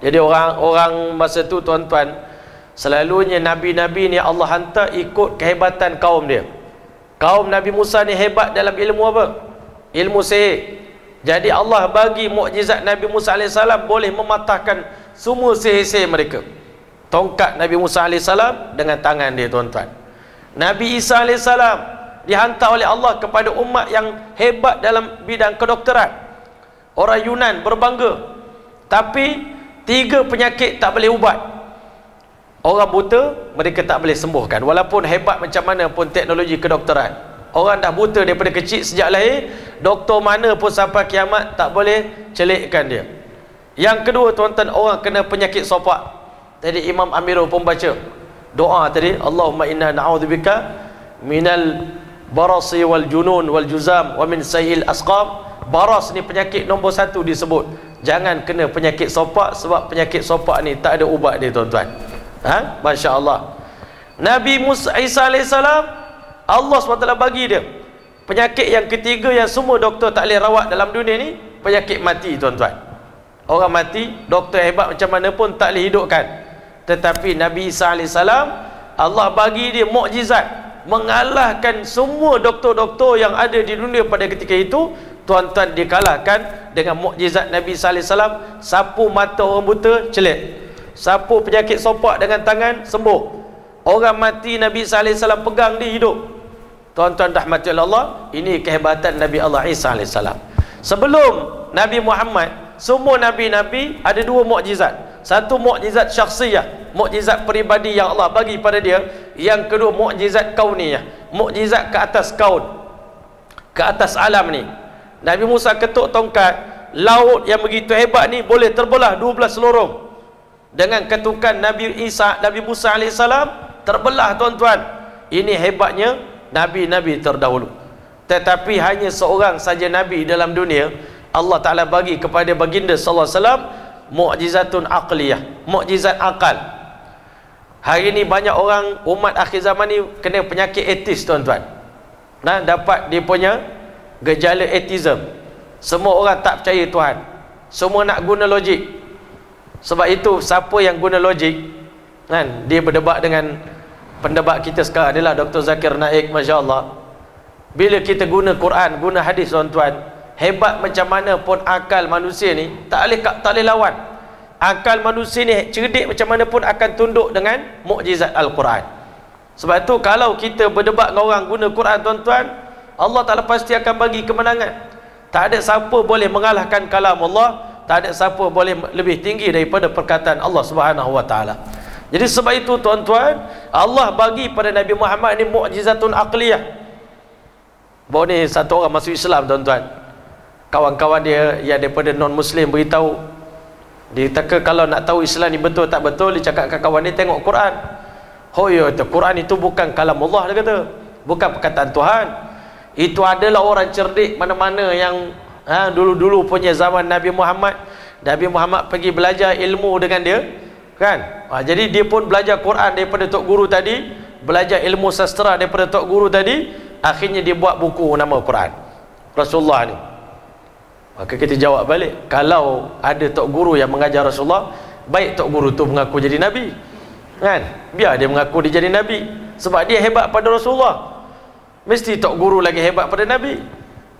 S1: Jadi orang masa tu tuan-tuan, selalunya Nabi-Nabi ni Allah hantar ikut kehebatan kaum dia. Kaum Nabi Musa ni hebat dalam ilmu apa? Ilmu sihir. Jadi Allah bagi mukjizat Nabi Musa AS boleh mematahkan semua sihir-sihir mereka. Tongkat Nabi Musa AS dengan tangan dia tuan-tuan. Nabi Isa AS dihantar oleh Allah kepada umat yang hebat dalam bidang kedokteran. Orang Yunan berbangga, tapi 3 penyakit tak boleh ubat. Orang buta mereka tak boleh sembuhkan, walaupun hebat macam mana pun teknologi kedokteran. Orang dah buta daripada kecil sejak lahir, doktor mana pun sampai kiamat tak boleh celikkan dia. Yang kedua tuan-tuan, orang kena penyakit sopak. Tadi Imam Amirul pun baca doa tadi, Allahumma inna na'udzubika minal barasi wal junun wal juzam wa min sayil asqam. Baras ni penyakit nombor 1 disebut. Jangan kena penyakit sopak, sebab penyakit sopak ni tak ada ubat dia tuan-tuan. Masya Allah. Nabi Musa Isa AS, Allah SWT bagi dia penyakit yang ketiga yang semua doktor tak boleh rawat dalam dunia ni, penyakit mati tuan-tuan. Orang mati, doktor hebat macam mana pun tak boleh hidupkan. Tetapi Nabi Isa AS, Allah bagi dia mukjizat mengalahkan semua doktor-doktor yang ada di dunia pada ketika itu. Tuan-tuan, dikalahkan dengan mukjizat Nabi Isa AS. Sapu mata orang buta, celik. Sapu penyakit sopak dengan tangan, sembuh. Orang mati Nabi Isa AS pegang dia hidup. Tuan-tuan rahmati Allah, ini kehebatan Nabi Allah Isa AS. Sebelum Nabi Muhammad, semua Nabi-Nabi ada 2 mukjizat. Satu mukjizat syakhsiyah, mukjizat peribadi yang Allah bagi pada dia. Yang kedua mukjizat kauniyah, mukjizat ke atas kaun, ke atas alam ni. Nabi Musa ketuk tongkat, laut yang begitu hebat ni boleh terbelah 12 lorong. Dengan ketukan Nabi Musa AS terbelah tuan-tuan. Ini hebatnya Nabi-Nabi terdahulu. Tetapi hanya seorang saja Nabi dalam dunia Allah Ta'ala bagi kepada baginda sallallahu alaihi wasallam mukjizatun aqliyah, mukjizat akal. Hari ini banyak orang umat akhir zaman ni kena penyakit etis tuan-tuan. Dapat dia punya gejala atheism. Semua orang tak percaya Tuhan, semua nak guna logik. Sebab itu siapa yang guna logik, dia berdebat dengan pendebat kita sekarang adalah Dr. Zakir Naik, Masya Allah. Bila kita guna Quran, guna hadis tuan-tuan, hebat macam mana pun akal manusia ni tak boleh lawan. Akal manusia ni cerdik macam mana pun akan tunduk dengan mukjizat Al-Quran. Sebab tu kalau kita berdebat dengan orang guna Quran tuan-tuan, Allah Ta'ala pasti akan bagi kemenangan. Tak ada siapa boleh mengalahkan kalam Allah. Tak ada siapa boleh lebih tinggi daripada perkataan Allah Subhanahu Wa Ta'ala. Jadi sebab itu tuan-tuan, Allah bagi pada Nabi Muhammad ni mukjizatun aqliyah. Baru ni satu orang masuk Islam tuan-tuan, kawan-kawan dia yang daripada non-Muslim beritahu, dia kata kalau nak tahu Islam ni betul tak betul, dia cakap ke kawan dia, tengok Quran. Oh ya, Quran itu bukan kalam Allah, dia kata, bukan perkataan Tuhan. Itu adalah orang cerdik mana-mana yang dulu-dulu punya zaman Nabi Muhammad pergi belajar ilmu dengan dia kan. Jadi dia pun belajar Quran daripada tok guru tadi, belajar ilmu sastra daripada tok guru tadi, akhirnya dia buat buku nama Quran Rasulullah ni. Maka kita jawab balik, kalau ada tok guru yang mengajar Rasulullah, baik tok guru tu mengaku jadi Nabi kan, biar dia mengaku dia jadi Nabi, sebab dia hebat pada Rasulullah. Mesti tok guru lagi hebat pada Nabi.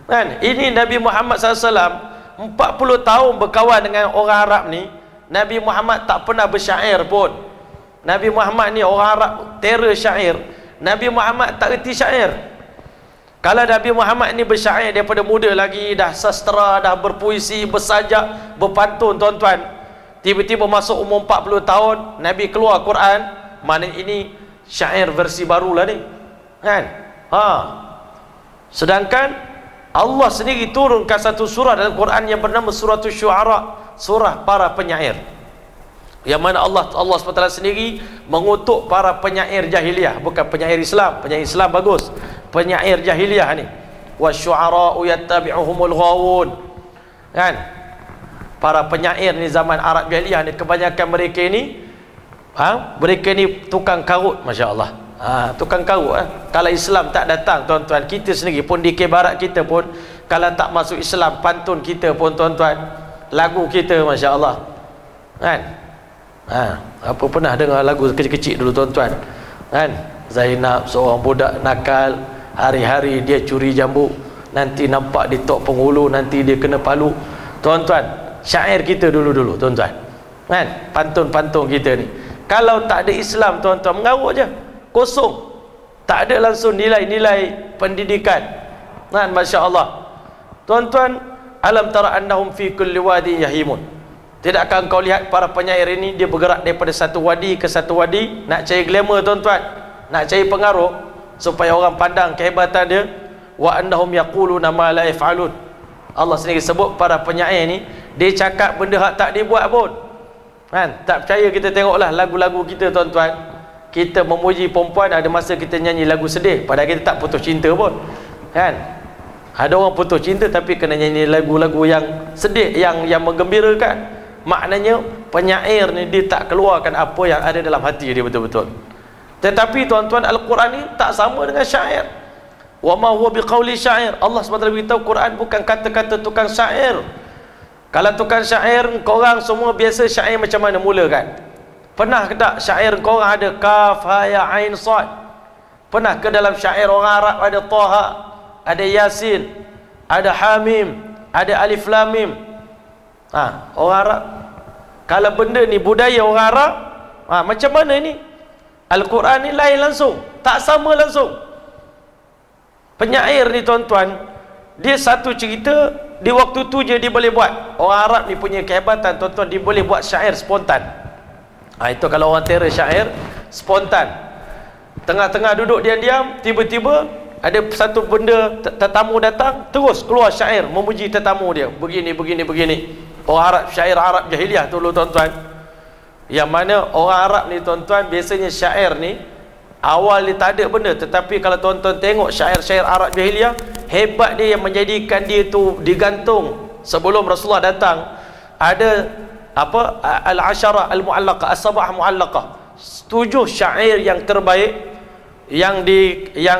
S1: Kan? Ini Nabi Muhammad SAW 40 tahun berkawan dengan orang Arab ni. Nabi Muhammad tak pernah bersyair pun. Nabi Muhammad ni orang Arab terror syair. Nabi Muhammad tak reti syair. Kalau Nabi Muhammad ni bersyair daripada muda lagi, dah sastra, dah berpuisi, bersajak, berpantun tuan-tuan. Tiba-tiba masuk umur 40 tahun, Nabi keluar Quran, mana ini syair versi barulah ni. Kan? Sedangkan Allah sendiri turunkan satu surah dalam Quran yang bernama surah Syu'ara, surah para penyair, yang mana Allah SWT sendiri mengutuk para penyair jahiliyah, bukan penyair Islam. Penyair Islam bagus, penyair jahiliyah ni, wasyu'ara'u yattabi'uhumul ghawun. Kan? Para penyair ni zaman Arab jahiliyah ni, kebanyakan mereka ni mereka ni tukang karut, masya-Allah. Tukang karut. Kalau Islam tak datang tuan-tuan, kita sendiri pun di Barat kita pun, kalau tak masuk Islam, pantun kita pun tuan-tuan, lagu kita masya-Allah. Kan? Apa pernah dengar lagu kecil-kecil dulu tuan-tuan? Kan? Zainab seorang budak nakal, hari-hari dia curi jambu, nanti nampak di tok penghulu, nanti dia kena palu. Tuan-tuan, syair kita dulu-dulu tuan-tuan. Kan? Pantun-pantun kita ni. Kalau tak ada Islam tuan-tuan, mengarut je, kosong, tak ada langsung nilai-nilai pendidikan. Kan? masya-Allah. Tuan-tuan, alam tara annahum fi kulli wadi yahimun. Tidakkah engkau lihat para penyair ini, dia bergerak daripada satu wadi ke satu wadi, nak cari glamour tuan-tuan, nak cari pengaruh supaya orang pandang kehebatan dia. Wa annahum yaquluna ma la yaf'alun. Allah sendiri sebut para penyair ni, dia cakap benda hak tak dibuat pun. Kan? Tak percaya, kita tengoklah lagu-lagu kita tuan-tuan. Kita memuji perempuan, ada masa kita nyanyi lagu sedih, padahal kita tak putus cinta pun. Kan? Ada orang putus cinta tapi kena nyanyi lagu-lagu yang sedih, yang menggembirakan. Maknanya penyair ni dia tak keluarkan apa yang ada dalam hati dia betul-betul. Tetapi tuan-tuan, Al-Quran ni tak sama dengan syair. Wa ma huwa biqauli syair. Allah SWT beritahu Quran bukan kata-kata tukang syair. Kalau tukang syair, korang semua biasa syair macam mana mula kan? Pernah ke tak syair korang ada kaf, ha, ya, ain, sad? Pernah ke dalam syair orang Arab ada Taha, ada Yasin, ada Hamim, ada Alif Lam Mim? Orang Arab, kalau benda ni budaya orang Arab, macam mana ni? Al-Quran ni lain langsung, tak sama langsung. Penyair ni tuan-tuan, dia satu cerita, di waktu tu je dia boleh buat. Orang Arab ni punya kehebatan tuan-tuan, dia boleh buat syair spontan. Itu kalau orang terror syair spontan. Tengah-tengah duduk diam-diam, tiba-tiba ada satu benda, tetamu datang, terus keluar syair memuji tetamu dia, begini, begini, begini. Orang Arab, syair Arab jahiliah dulu tuan-tuan, yang mana orang Arab ni tuan-tuan, biasanya syair ni awal dia tak ada benda, tetapi kalau tuan-tuan tengok syair-syair Arab jahiliah, hebat dia yang menjadikan dia tu digantung. Sebelum Rasulullah datang, ada apa, al-asyara al-mu'allaqah, as-sabah mu'allaqah, 7 syair yang terbaik yang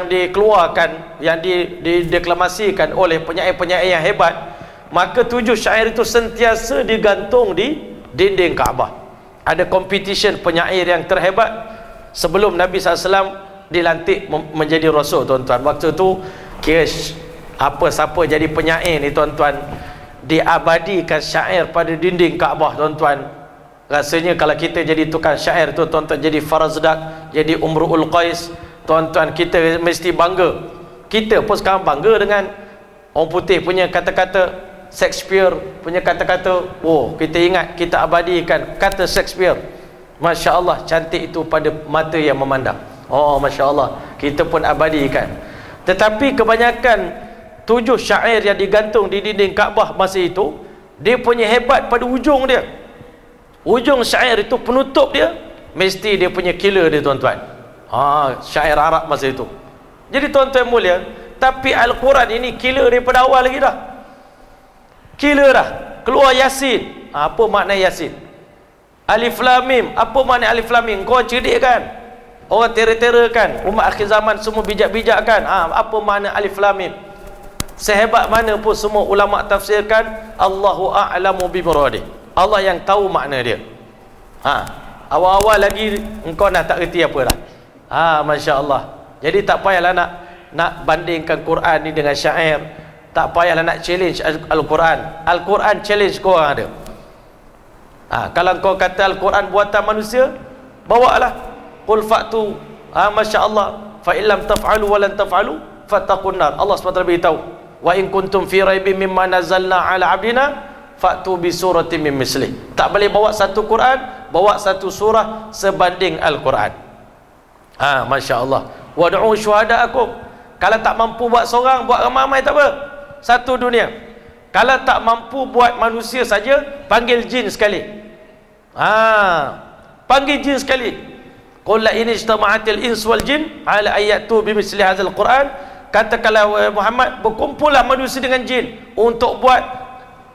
S1: dikeluarkan, yang dideklamasikan oleh penyair-penyair yang hebat. Maka 7 syair itu sentiasa digantung di dinding Kaabah. Ada competition penyair yang terhebat sebelum Nabi SAW dilantik menjadi Rasul tuan-tuan. Waktu tu kira siapa jadi penyair ni tuan-tuan, diabadikan syair pada dinding Kaabah tuan-tuan. Rasanya kalau kita jadi tukang syair tu tuan-tuan, jadi Farazdak, jadi Umru'ul Qais tuan-tuan, kita mesti bangga. Kita pun sekarang bangga dengan orang putih punya kata-kata, Shakespeare punya kata-kata. Kita ingat, kita abadikan kata Shakespeare. Masya Allah, cantik itu pada mata yang memandang. Masya Allah, kita pun abadikan. Tetapi kebanyakan 7 syair yang digantung di dinding Kaabah masa itu, dia punya hebat pada ujung dia. Ujung syair itu, penutup dia, mesti dia punya killer dia tuan-tuan. Syair Arab masa itu. Jadi tuan-tuan mulia, tapi Al-Quran ini killer daripada awal lagi dah. Killer dah. Keluar Yasin. Apa makna Yasin? Alif Lam Mim. Apa makna Alif Lam Mim? Kau cerdik kan? Orang terror-terror kan? Umat akhir zaman semua bijak-bijak kan? Apa makna Alif Lam Mim? Sehebat mana pun semua ulama tafsirkan, Allahu a'lamu bi muradih. Allah yang tahu makna dia. Awal-awal lagi engkau dah tak reti apa dah. Masya Allah. Jadi tak payahlah nak
S2: nak bandingkan Quran ni dengan syair, tak payahlah nak challenge Al-Quran. Al-Quran challenge kau orang ada. Kalau kau kata Al-Quran buatan manusia, bawalah qul fa'tu, masya-Allah, fa illam taf'alu wa lan taf'alu fattaqun nar. Allah SWT beritahu, wa in kuntum fi raibin mimma nazzalna ala abdina fa'tu bi suratin min mislih. Tak boleh bawa satu Quran, bawa satu surah sebanding Al-Quran. masya-Allah. Wad'u syuhada'akum. Kalau tak mampu buat seorang, buat ramai-ramai tak apa. Satu dunia. Kalau tak mampu buat manusia saja, panggil jin sekali. Panggil jin sekali. Qul la in ijtama'atil ins wal jin ala ayatu bimithli hadzal Quran. Katakanlah Muhammad, berkumpullah manusia dengan jin untuk buat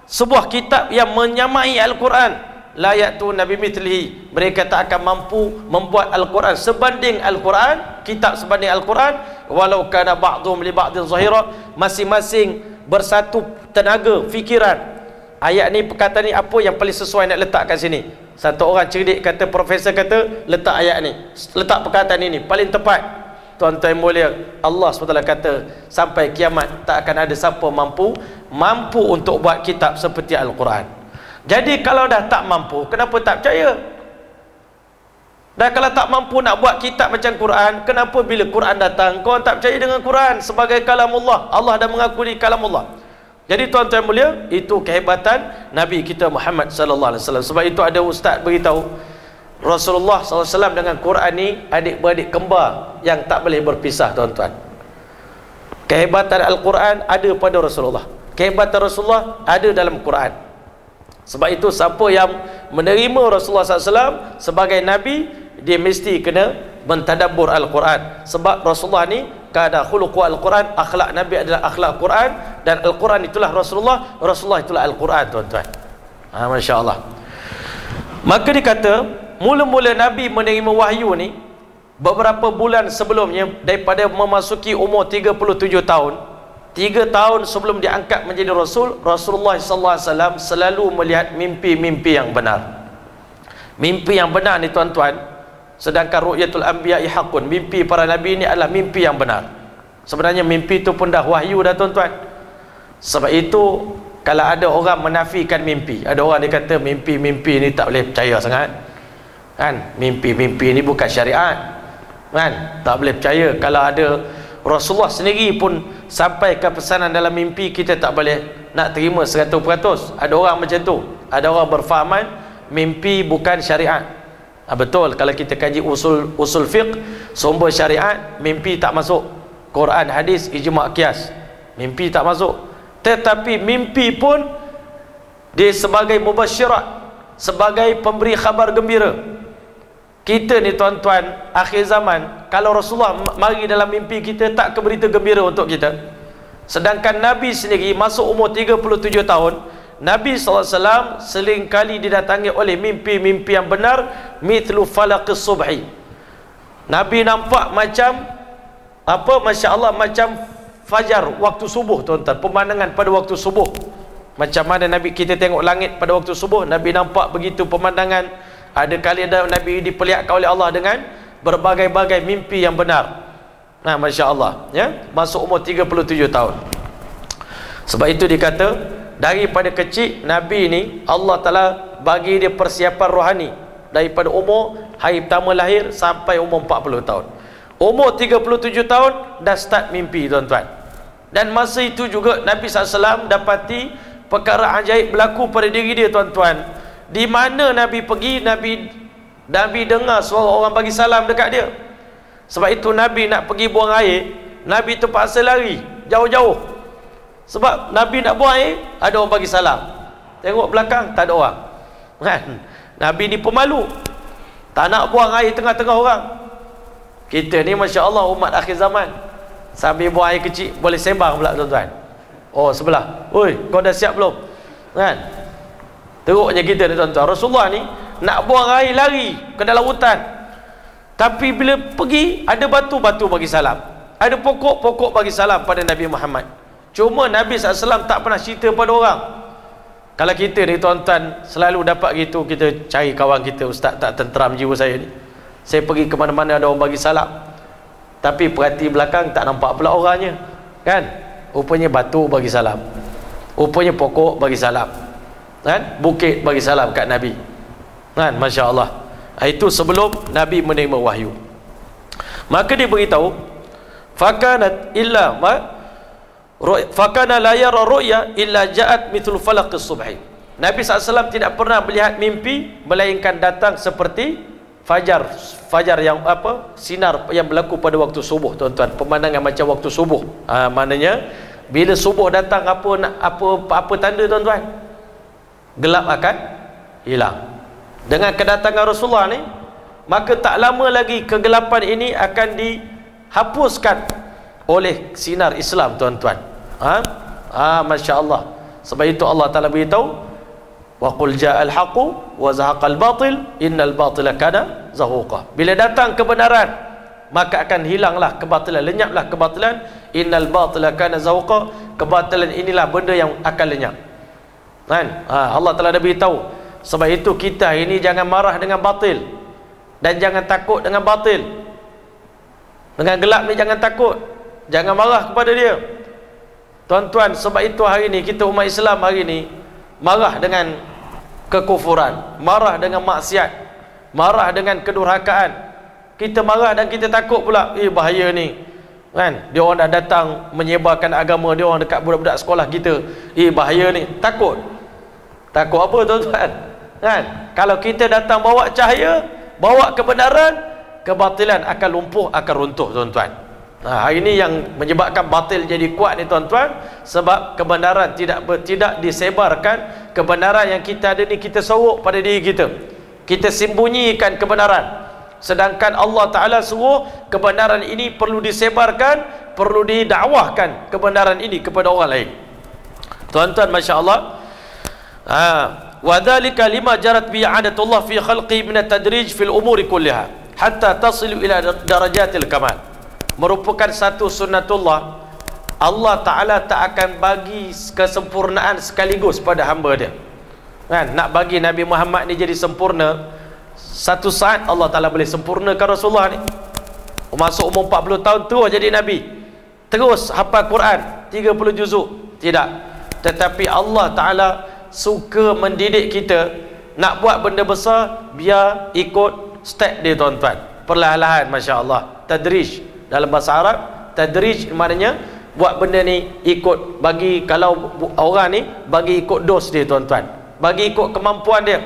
S2: sebuah kitab yang menyamai Al-Quran. La ya'tu nabi mithlihi. Mereka tak akan mampu membuat Al-Quran sebanding Al-Quran, kitab sebanding Al-Quran, walau kana ba'dhum li ba'dhin zahira. Masing-masing bersatu tenaga fikiran. Ayat ni, perkataan ni apa yang paling sesuai nak letak kat sini? Satu orang cerdik kata, profesor kata, letak ayat ni, letak perkataan ini paling tepat. Tuan-tuan mulia, Allah SWT kata sampai kiamat tak akan ada siapa mampu untuk buat kitab seperti Al-Quran. Jadi kalau dah tak mampu, kenapa tak percaya? Dan kalau tak mampu nak buat kitab macam Quran, kenapa bila Quran datang kau tak percaya dengan Quran sebagai kalamullah? Allah dah mengakui kalamullah. Jadi tuan-tuan mulia, itu kehebatan Nabi kita Muhammad sallallahu alaihi wasallam. Sebab itu ada ustaz beritahu, Rasulullah SAW dengan Quran ni adik-beradik kembar yang tak boleh berpisah, tuan-tuan. Kehebatan Al-Quran ada pada Rasulullah, kehebatan Rasulullah ada dalam Quran. Sebab itu siapa yang menerima Rasulullah SAW sebagai Nabi, dia mesti kena mentadabbur Al-Quran. Sebab Rasulullah ni kada khuluqu Al-Quran, akhlak Nabi adalah akhlak Quran, dan Al-Quran itulah Rasulullah, Rasulullah itulah Al-Quran, tuan-tuan. Masya Allah. Maka dikata, mula-mula Nabi menerima wahyu ni beberapa bulan sebelumnya, daripada memasuki umur 37 tahun, 3 tahun sebelum diangkat menjadi Rasul, Rasulullah SAW selalu melihat mimpi-mimpi yang benar. Mimpi yang benar ni tuan-tuan, sedangkan ru'yatul anbiya'i haqqun, mimpi para Nabi ni adalah mimpi yang benar. Sebenarnya mimpi itu pun dah wahyu dah, tuan-tuan. Sebab itu kalau ada orang menafikan mimpi, ada orang dia kata mimpi-mimpi ni tak boleh percaya sangat, kan? Mimpi-mimpi ni bukan syariat, kan? Tak boleh percaya. Kalau ada, Rasulullah sendiri pun sampaikan pesanan dalam mimpi, kita tak boleh nak terima 100%. Ada orang macam tu, ada orang berfahaman mimpi bukan syariat. Betul, kalau kita kaji usul fiqh, sumber syariat, mimpi tak masuk. Quran, hadis, ijma' qiyas, mimpi tak masuk. Tetapi mimpi pun dia sebagai mubasyirat, sebagai pemberi khabar gembira. Kita ni tuan-tuan, akhir zaman, kalau Rasulullah mari dalam mimpi kita, tak ke berita gembira untuk kita. Sedangkan Nabi sendiri masuk umur 37 tahun, Nabi SAW seringkali didatangi oleh mimpi-mimpi yang benar, mithlu falaqis subhi. Nabi nampak macam apa, Masya Allah, macam fajar waktu subuh, tuan-tuan. Pemandangan pada waktu subuh, macam mana Nabi kita tengok langit pada waktu subuh, Nabi nampak begitu pemandangan. Ada kali Nabi diperlihatkan oleh Allah dengan berbagai-bagai mimpi yang benar. Masya Allah, ya, masuk umur 37 tahun. Sebab itu dikata, daripada kecil Nabi ni Allah Ta'ala bagi dia persiapan rohani daripada umur hari pertama lahir sampai umur 40 tahun. Umur 37 tahun dah start mimpi, tuan-tuan. Dan masa itu juga Nabi SAW dapati perkara ajaib berlaku pada diri dia, tuan-tuan. Di mana Nabi pergi, Nabi dengar suara orang bagi salam dekat dia. Sebab itu Nabi nak pergi buang air, Nabi terpaksa lari jauh-jauh. Sebab Nabi nak buang air, ada orang bagi salam. Tengok belakang, tak ada orang, kan? Nabi ni pemalu, tak nak buang air tengah-tengah orang. Kita ni Masya Allah umat akhir zaman, sambil buang air kecil boleh sembang pula, tuan-tuan. Oh sebelah, oi kau dah siap belum, kan? Teruknya kita ni, tuan-tuan. Rasulullah ni nak buang air lari ke dalam hutan, tapi bila pergi ada batu-batu bagi salam, ada pokok-pokok bagi salam pada Nabi Muhammad. Cuma Nabi SAW tak pernah cerita pada orang. Kalau kita ni, tuan-tuan, selalu dapat gitu, kita cari kawan kita, ustaz tak tenteram jiwa saya ni, saya pergi ke mana-mana ada orang bagi salam, tapi perhati belakang tak nampak pula orangnya, kan? Rupanya batu bagi salam, rupanya pokok bagi salam, kan? Bukit bagi salam kat Nabi, kan? Masya Allah. Itu sebelum Nabi menerima wahyu. Maka dia beritahu, fakanat illa ma fakana la yara ru'ya illa ja'at mithlu falaqis subhi. Nabi SAW tidak pernah melihat mimpi melainkan datang seperti fajar yang sinar yang berlaku pada waktu subuh, tuan-tuan. Pemandangan macam waktu subuh. Maknanya bila subuh datang, apa tanda, tuan-tuan? Gelap akan hilang. Dengan kedatangan Rasulullah ni, maka tak lama lagi kegelapan ini akan dihapuskan oleh sinar Islam, tuan-tuan. Masya Allah. Sebab itu Allah Ta'ala beritahu, wa qul ja'al haqu wa zahaqal batil innal batila kana zahuqa. Bila datang kebenaran, maka akan hilanglah kebatilan, lenyaplah kebatilan. Innal batila kana zahuqa. Kebatilan inilah benda yang akan lenyap, kan? Allah Ta'ala dah beritahu. Sebab itu kita ini jangan marah dengan batil, dan jangan takut dengan batil. Dengan gelap ni jangan takut, jangan marah kepada dia, tuan-tuan. Sebab itu hari ni kita umat Islam hari ni marah dengan kekufuran, marah dengan maksiat, marah dengan kedurhakaan. Kita marah dan kita takut pula, bahaya ni, kan? Dia orang dah datang menyebarkan agama dia orang dekat budak-budak sekolah kita. Bahaya ni. Takut apa, tuan-tuan? Kan? Kalau kita datang bawa cahaya, bawa kebenaran, kebatilan akan lumpuh, akan runtuh, tuan-tuan. Hari ini yang menyebabkan batil jadi kuat ni, tuan-tuan, sebab kebenaran tidak disebarkan. Kebenaran yang kita ada ni kita sorok pada diri kita, kita sembunyikan kebenaran. Sedangkan Allah Ta'ala suruh kebenaran ini perlu disebarkan, perlu didakwahkan kebenaran ini kepada orang lain, tuan-tuan. Masya Allah. Wadhalika lima jarat bi'adatullah fi khalqi min at-tadrij fil umuri kulliha hatta tasilu ila darajatil kamal. Merupakan satu sunnatullah. Allah Ta'ala tak akan bagi kesempurnaan sekaligus pada hamba dia, kan? Nak bagi Nabi Muhammad ni jadi sempurna, satu saat Allah Ta'ala boleh sempurnakan Rasulullah ni. Masuk umur 40 tahun terus jadi Nabi, terus hafal Quran 30 juzuk, tidak. Tetapi Allah Ta'ala suka mendidik kita nak buat benda besar, biar ikut step dia, tuan-tuan, perlahan-lahan. Masya Allah. Tadrij dalam bahasa Arab, tadrij maknanya buat benda ni ikut, bagi, kalau orang ni bagi ikut dos dia, tuan-tuan, bagi ikut kemampuan dia.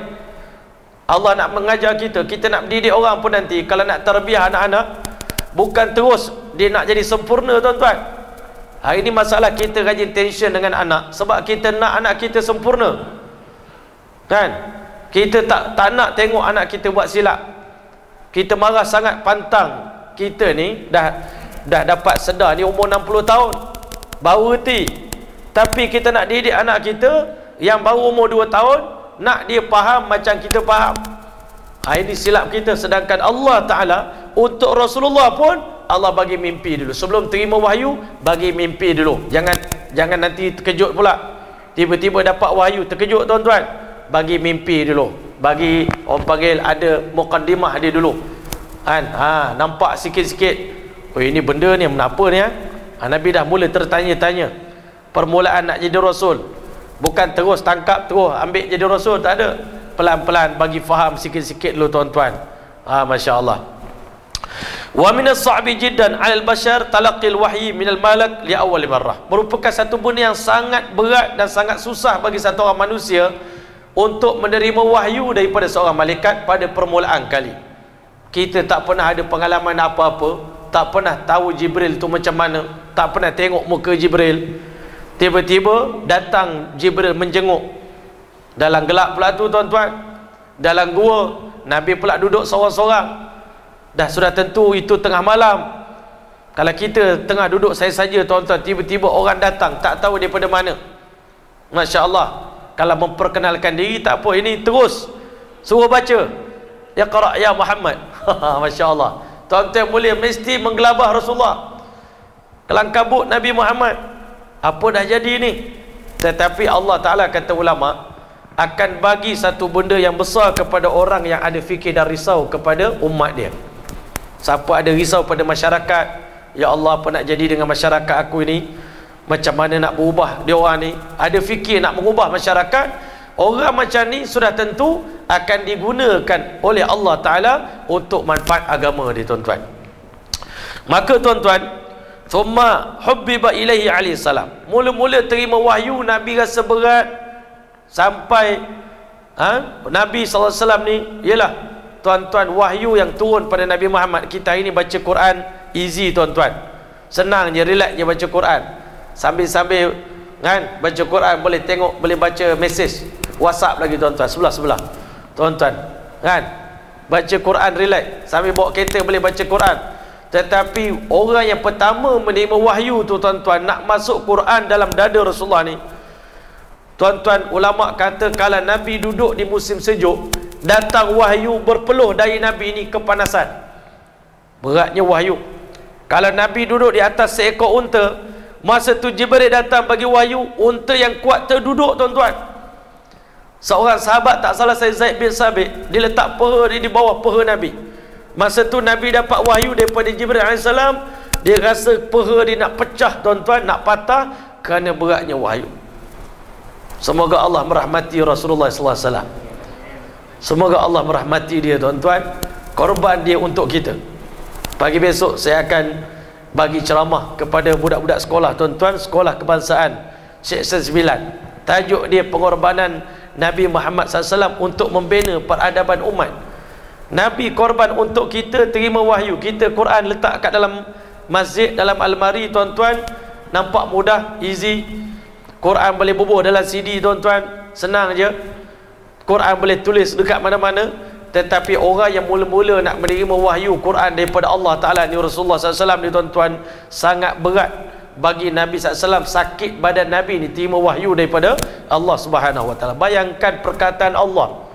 S2: Allah nak mengajar kita, kita nak mendidik orang pun nanti, kalau nak terbiah anak-anak, bukan terus dia nak jadi sempurna, tuan-tuan. Hari ini masalah kita rajin tension dengan anak, sebab kita nak anak kita sempurna, kan? Kita tak nak tengok anak kita buat silap. Kita marah sangat, pantang. Kita ni dah dapat sedar, ni umur 60 tahun baru reti, tapi kita nak didik anak kita yang baru umur 2 tahun, nak dia faham macam kita faham. Ini silap kita. Sedangkan Allah Ta'ala untuk Rasulullah pun Allah bagi mimpi dulu sebelum terima wahyu, bagi mimpi dulu. Jangan nanti terkejut pula, tiba-tiba dapat wahyu terkejut, tuan-tuan. Bagi mimpi dulu, bagi orang panggil ada muqaddimah dia dulu, kan? Nampak sikit-sikit, ini benda ni kenapa ni, Nabi dah mula tertanya-tanya. Permulaan nak jadi Rasul, bukan terus tangkap terus ambil jadi Rasul, tak ada. Pelan-pelan bagi faham sikit-sikit dulu, tuan-tuan. Masya Allah. Wa minas sa'bi jiddan 'alal bashar talaqqil wahyi minal malak li awwal marrah. Merupakan satu benda yang sangat berat dan sangat susah bagi satu orang manusia untuk menerima wahyu daripada seorang malaikat pada permulaan kali. Kita tak pernah ada pengalaman apa-apa, tak pernah tahu Jibril tu macam mana, tak pernah tengok muka Jibril. Tiba-tiba datang Jibril menjenguk dalam gelap pula tu, tuan-tuan, dalam gua. Nabi pula duduk seorang-seorang. Dah sudah tentu itu tengah malam. Kalau kita tengah duduk saya saja, tuan-tuan, tiba-tiba orang datang, tak tahu daripada mana. Masya Allah. Kalau memperkenalkan diri tak apa, ini terus suruh baca, Iqra' ya Muhammad. Masya Allah. Tuan-tuan mulia, mesti menggelabah Rasulullah, kelang kabut Nabi Muhammad. Apa dah jadi ni? Tetapi Allah Ta'ala, kata ulama, akan bagi satu benda yang besar kepada orang yang ada fikir dan risau kepada umat dia. Siapa ada risau pada masyarakat, ya Allah apa nak jadi dengan masyarakat aku ini, macam mana nak berubah dia orang ni, ada fikir nak mengubah masyarakat. Orang macam ni sudah tentu akan digunakan oleh Allah Ta'ala untuk manfaat agama dia, tuan-tuan. Maka tuan-tuan, thumma hubbiba ilaihi alaihi salam, mula-mula terima wahyu Nabi rasa berat, sampai Nabi SAW ni, ialah tuan-tuan, wahyu yang turun pada Nabi Muhammad. Kita ini baca Quran easy, tuan-tuan, senang je, relax je baca Quran, sambil-sambil kan baca Quran, boleh tengok, boleh baca mesej WhatsApp lagi, tuan-tuan, sebelah-sebelah, tuan-tuan, kan baca Quran relax, sambil bawa kereta boleh baca Quran. Tetapi orang yang pertama menerima wahyu tu, tuan-tuan, nak masuk Quran dalam dada Rasulullah ni, tuan-tuan, ulama kata kalau Nabi duduk di musim sejuk, datang wahyu berpeluh dari Nabi ni kepanasan, beratnya wahyu. Kalau Nabi duduk di atas seekor unta, masa tu Jibril datang bagi wahyu, unta yang kuat terduduk, tuan-tuan. Seorang sahabat tak salah saya, Zaid bin Sabit, dia letak peha dia di bawah peha Nabi. Masa tu Nabi dapat wahyu daripada Jibril AS, dia rasa peha dia nak pecah, tuan-tuan, nak patah kerana beratnya wahyu. Semoga Allah merahmati Rasulullah SAW. Semoga Allah merahmati dia, tuan-tuan, korban dia untuk kita. Pagi besok saya akan bagi ceramah kepada budak-budak sekolah, tuan-tuan, sekolah kebangsaan Seksyen 9. Tajuk dia pengorbanan Nabi Muhammad SAW untuk membina peradaban umat. Nabi korban untuk kita, terima wahyu. Kita Quran letak kat dalam masjid, dalam almari, tuan-tuan, nampak mudah, easy. Quran boleh bubuh dalam CD, tuan-tuan, senang je. Quran boleh tulis dekat mana-mana. Tetapi orang yang mula-mula nak menerima wahyu Quran daripada Allah Ta'ala ni, Rasulullah SAW ni, tuan-tuan, sangat berat bagi Nabi SAW. Sakit badan Nabi ni terima wahyu daripada Allah Subhanahu Wa Ta'ala. Bayangkan perkataan Allah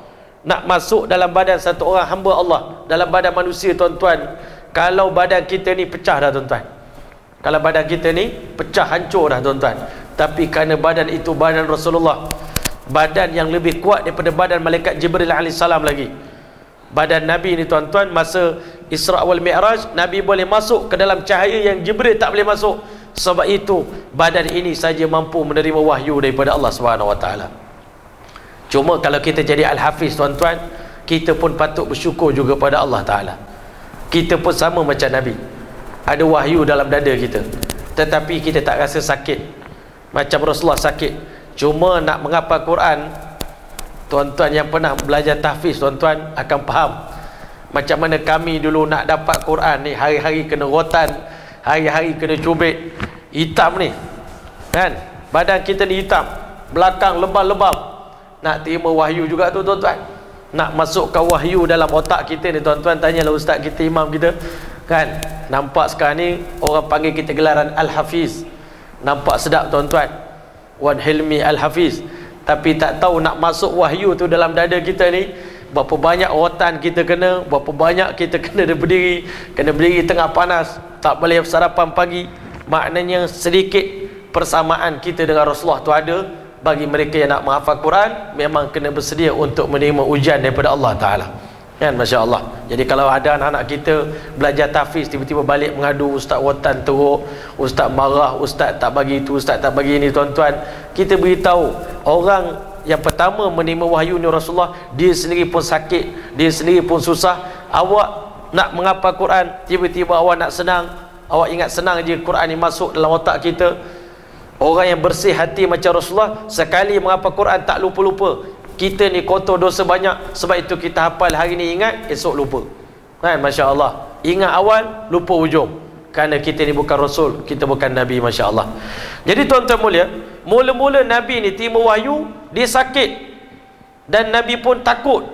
S2: nak masuk dalam badan satu orang hamba Allah, dalam badan manusia, tuan-tuan. Kalau badan kita ni pecah dah, tuan-tuan, kalau badan kita ni pecah, hancur dah, tuan-tuan. Tapi kerana badan itu badan Rasulullah, badan yang lebih kuat daripada badan malaikat Jibril AS lagi. Badan Nabi ni, tuan-tuan, masa Isra wal Mi'raj, Nabi boleh masuk ke dalam cahaya yang Jibril tak boleh masuk. Sebab itu badan ini saja mampu menerima wahyu daripada Allah Subhanahu Wa Ta'ala. Cuma kalau kita jadi Al-Hafiz, tuan-tuan, kita pun patut bersyukur juga pada Allah Ta'ala. Kita pun sama macam Nabi, ada wahyu dalam dada kita, tetapi kita tak rasa sakit macam Rasulullah sakit. Cuma nak menghafal Quran, tuan-tuan yang pernah belajar tahfiz, tuan-tuan akan faham macam mana kami dulu nak dapat Quran ni, hari-hari kena rotan, hari-hari kena cubit, hitam ni kan, badan kita ni hitam, belakang lebam-lebam. Nak terima wahyu juga tu, tuan-tuan, nak masukkan wahyu dalam otak kita ni, tuan-tuan, tanyalah ustaz kita, imam kita kan. Nampak sekarang ni orang panggil kita gelaran Al-Hafiz, nampak sedap, tuan-tuan, Wan Hilmi Al-Hafiz. Tapi tak tahu nak masuk wahyu tu dalam dada kita ni, berapa banyak rotan kita kena, berapa banyak kita kena berdiri, kena berdiri tengah panas, tak boleh sarapan pagi. Maknanya sedikit persamaan kita dengan Rasulullah tu ada. Bagi mereka yang nak menghafal Quran, memang kena bersedia untuk menerima ujian daripada Allah Ta'ala, kan, Masya Allah. Jadi kalau ada anak-anak kita belajar tahfiz, tiba-tiba balik mengadu, ustaz rotan teruk, ustaz marah, ustaz tak bagi itu, ustaz tak bagi ini, tuan-tuan, kita beritahu orang yang pertama menerima wahyu ni Rasulullah, dia sendiri pun sakit, dia sendiri pun susah. Awak nak menghafal Quran, tiba-tiba awak nak senang, awak ingat senang je Quran ni masuk dalam otak kita. Orang yang bersih hati macam Rasulullah, sekali menghafal Quran tak lupa-lupa. Kita ni kotor dosa banyak, sebab itu kita hafal hari ni ingat, esok lupa, kan, Masya Allah. Ingat awal, lupa ujung, kerana kita ni bukan Rasul, kita bukan Nabi, Masya Allah. Jadi tuan-tuan mulia, mula-mula Nabi ni terima wahyu, dia sakit, dan Nabi pun takut.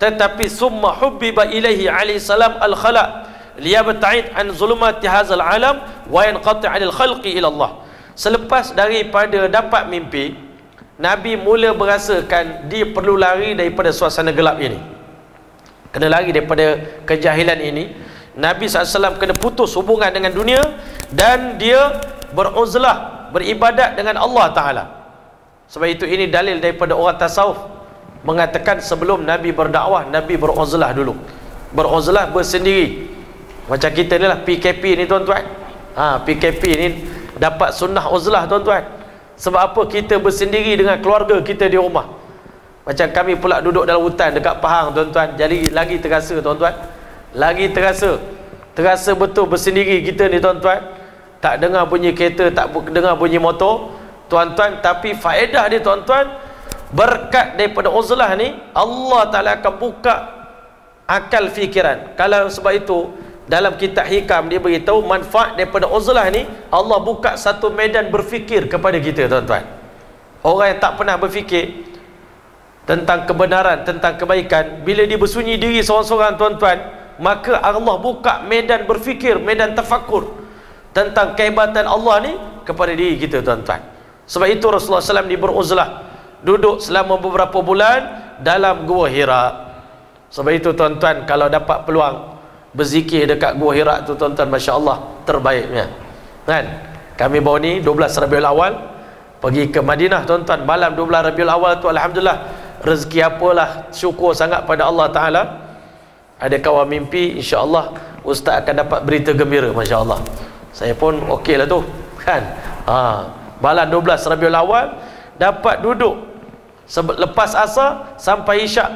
S2: Tetapi summa hubbiba ilaihi alaihi salam al-khala liyabta'id an zulumati hadzal alam wa yanqati' 'anil khalqi ila Allah. Selepas daripada dapat mimpi, Nabi mula berasakan dia perlu lari daripada suasana gelap ini, kena lari daripada kejahilan ini. Nabi SAW kena putus hubungan dengan dunia, dan dia beruzlah, beribadat dengan Allah Ta'ala. Sebab itu ini dalil daripada orang tasawuf, mengatakan sebelum Nabi berdakwah, Nabi beruzlah dulu, beruzlah bersendiri. Macam kita ni lah PKP ni, tuan-tuan, PKP ni dapat sunnah uzlah tuan-tuan. Sebab apa? Kita bersendiri dengan keluarga kita di rumah. Macam kami pula duduk dalam hutan dekat Pahang tuan-tuan, jadi lagi terasa tuan-tuan, lagi terasa betul bersendiri kita ni tuan-tuan. Tak dengar bunyi kereta, tak dengar bunyi motor tuan-tuan. Tapi faedah dia tuan-tuan, berkat daripada uzlah ni Allah Ta'ala akan buka akal fikiran. Kalau sebab itu dalam kitab hikam dia beritahu manfaat daripada uzlah ni, Allah buka satu medan berfikir kepada kita tuan-tuan. Orang yang tak pernah berfikir tentang kebenaran, tentang kebaikan, bila dia bersunyi diri seorang-seorang tuan-tuan, maka Allah buka medan berfikir, medan tafakur tentang kehebatan Allah ni kepada diri kita tuan-tuan. Sebab itu Rasulullah SAW ni beruzlah, duduk selama beberapa bulan dalam Gua Hira. Sebab itu tuan-tuan, kalau dapat peluang berzikir dekat Gua Hira tu tuan-tuan, Masya Allah, terbaiknya kan. Kami baru ni 12 Rabiul Awal pergi ke Madinah tuan-tuan. Malam 12 Rabiul Awal tu alhamdulillah, rezeki apalah, syukur sangat pada Allah Ta'ala. Ada kawan mimpi, insya-Allah ustaz akan dapat berita gembira, Masya Allah. Saya pun okey lah tu kan. Malam 12 Rabiul Awal dapat duduk lepas asar sampai isyak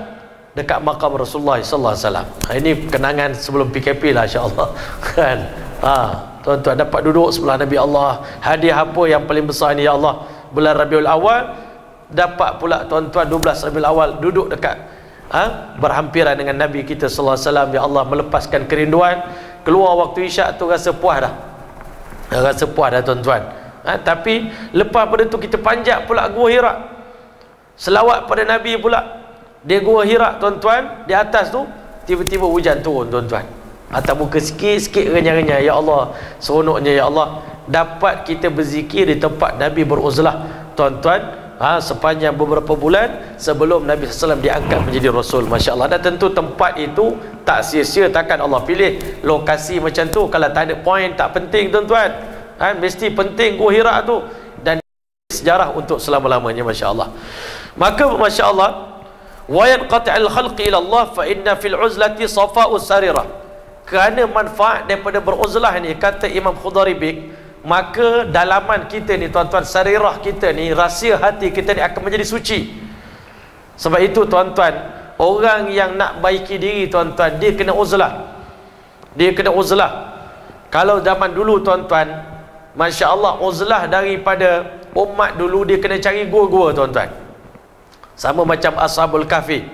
S2: dekat makam Rasulullah sallallahu alaihi wasallam. Ini kenangan sebelum PKP lah, insya-Allah kan. Tuan-tuan dapat duduk sebelah Nabi Allah. Hadiah apa yang paling besar ni ya Allah? Bulan Rabiul Awal dapat pula tuan-tuan 12 Rabiul Awal duduk dekat berhampiran dengan Nabi kita sallallahu alaihi wasallam. Ya Allah, melepaskan kerinduan. Keluar waktu isyak tu rasa puas dah. Rasa puas dah tuan-tuan. Tapi lepas pada tu kita panjat pula Gua Hira, selawat pada Nabi pula di Gua Hira tuan-tuan. Di atas tu tiba-tiba hujan turun tuan-tuan. Atas muka sikit-sikit renyah-renyah. Ya Allah, seronoknya ya Allah dapat kita berzikir di tempat Nabi beruzlah tuan-tuan. Sepanjang beberapa bulan sebelum Nabi SAW diangkat menjadi Rasul, Masya Allah. Dan tentu tempat itu tak sia-sia, takkan Allah pilih lokasi macam tu kalau tak ada poin, tak penting tuan-tuan. Mesti penting Gua Hira tu, dan sejarah untuk selama-lamanya, Masya Allah. Maka Masya Allah, wa yanqati'ul khalqi ila Allah fa inna fil uzlati safa'us sarirah. Kerana manfaat daripada beruzlah ni, kata Imam Khudaribi, maka dalaman kita ni tuan-tuan, sarirah kita ni, rahsia hati kita ni akan menjadi suci. Sebab itu tuan-tuan, orang yang nak baiki diri tuan-tuan, dia kena uzlah. Dia kena uzlah. Kalau zaman dulu tuan-tuan, Masya Allah, uzlah daripada umat dulu, dia kena cari gua-gua tuan-tuan. Sama macam Ashabul Kahfi.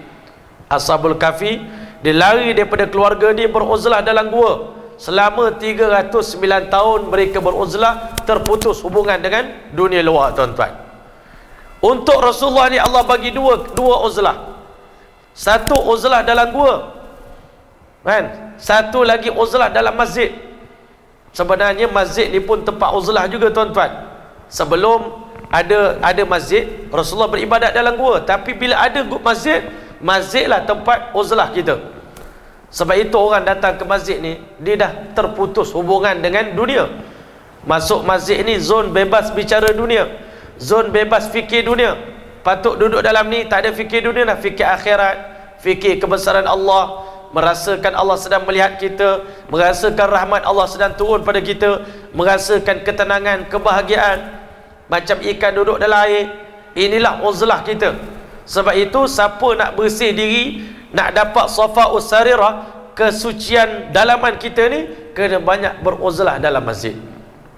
S2: Ashabul Kahfi, dia lari daripada keluarga dia, beruzlah dalam gua. Selama 309 tahun mereka beruzlah, terputus hubungan dengan dunia luar tuan-tuan. Untuk Rasulullah ni Allah bagi dua uzlah. Satu uzlah dalam gua kan, satu lagi uzlah dalam masjid. Sebenarnya masjid ni pun tempat uzlah juga tuan-tuan. Sebelum ada masjid, Rasulullah beribadat dalam gua. Tapi bila ada masjid, masjidlah tempat uzlah kita. Sebab itu orang datang ke masjid ni, dia dah terputus hubungan dengan dunia. Masuk masjid ni zon bebas bicara dunia, zon bebas fikir dunia. Patut duduk dalam ni, tak ada fikir dunia dah, fikir akhirat, fikir kebesaran Allah, merasakan Allah sedang melihat kita, merasakan rahmat Allah sedang turun pada kita, merasakan ketenangan, kebahagiaan, macam ikan duduk dalam air. Inilah uzlah kita. Sebab itu siapa nak bersih diri, nak dapat safa'us sarirah, kesucian dalaman kita ni, kena banyak beruzlah dalam masjid.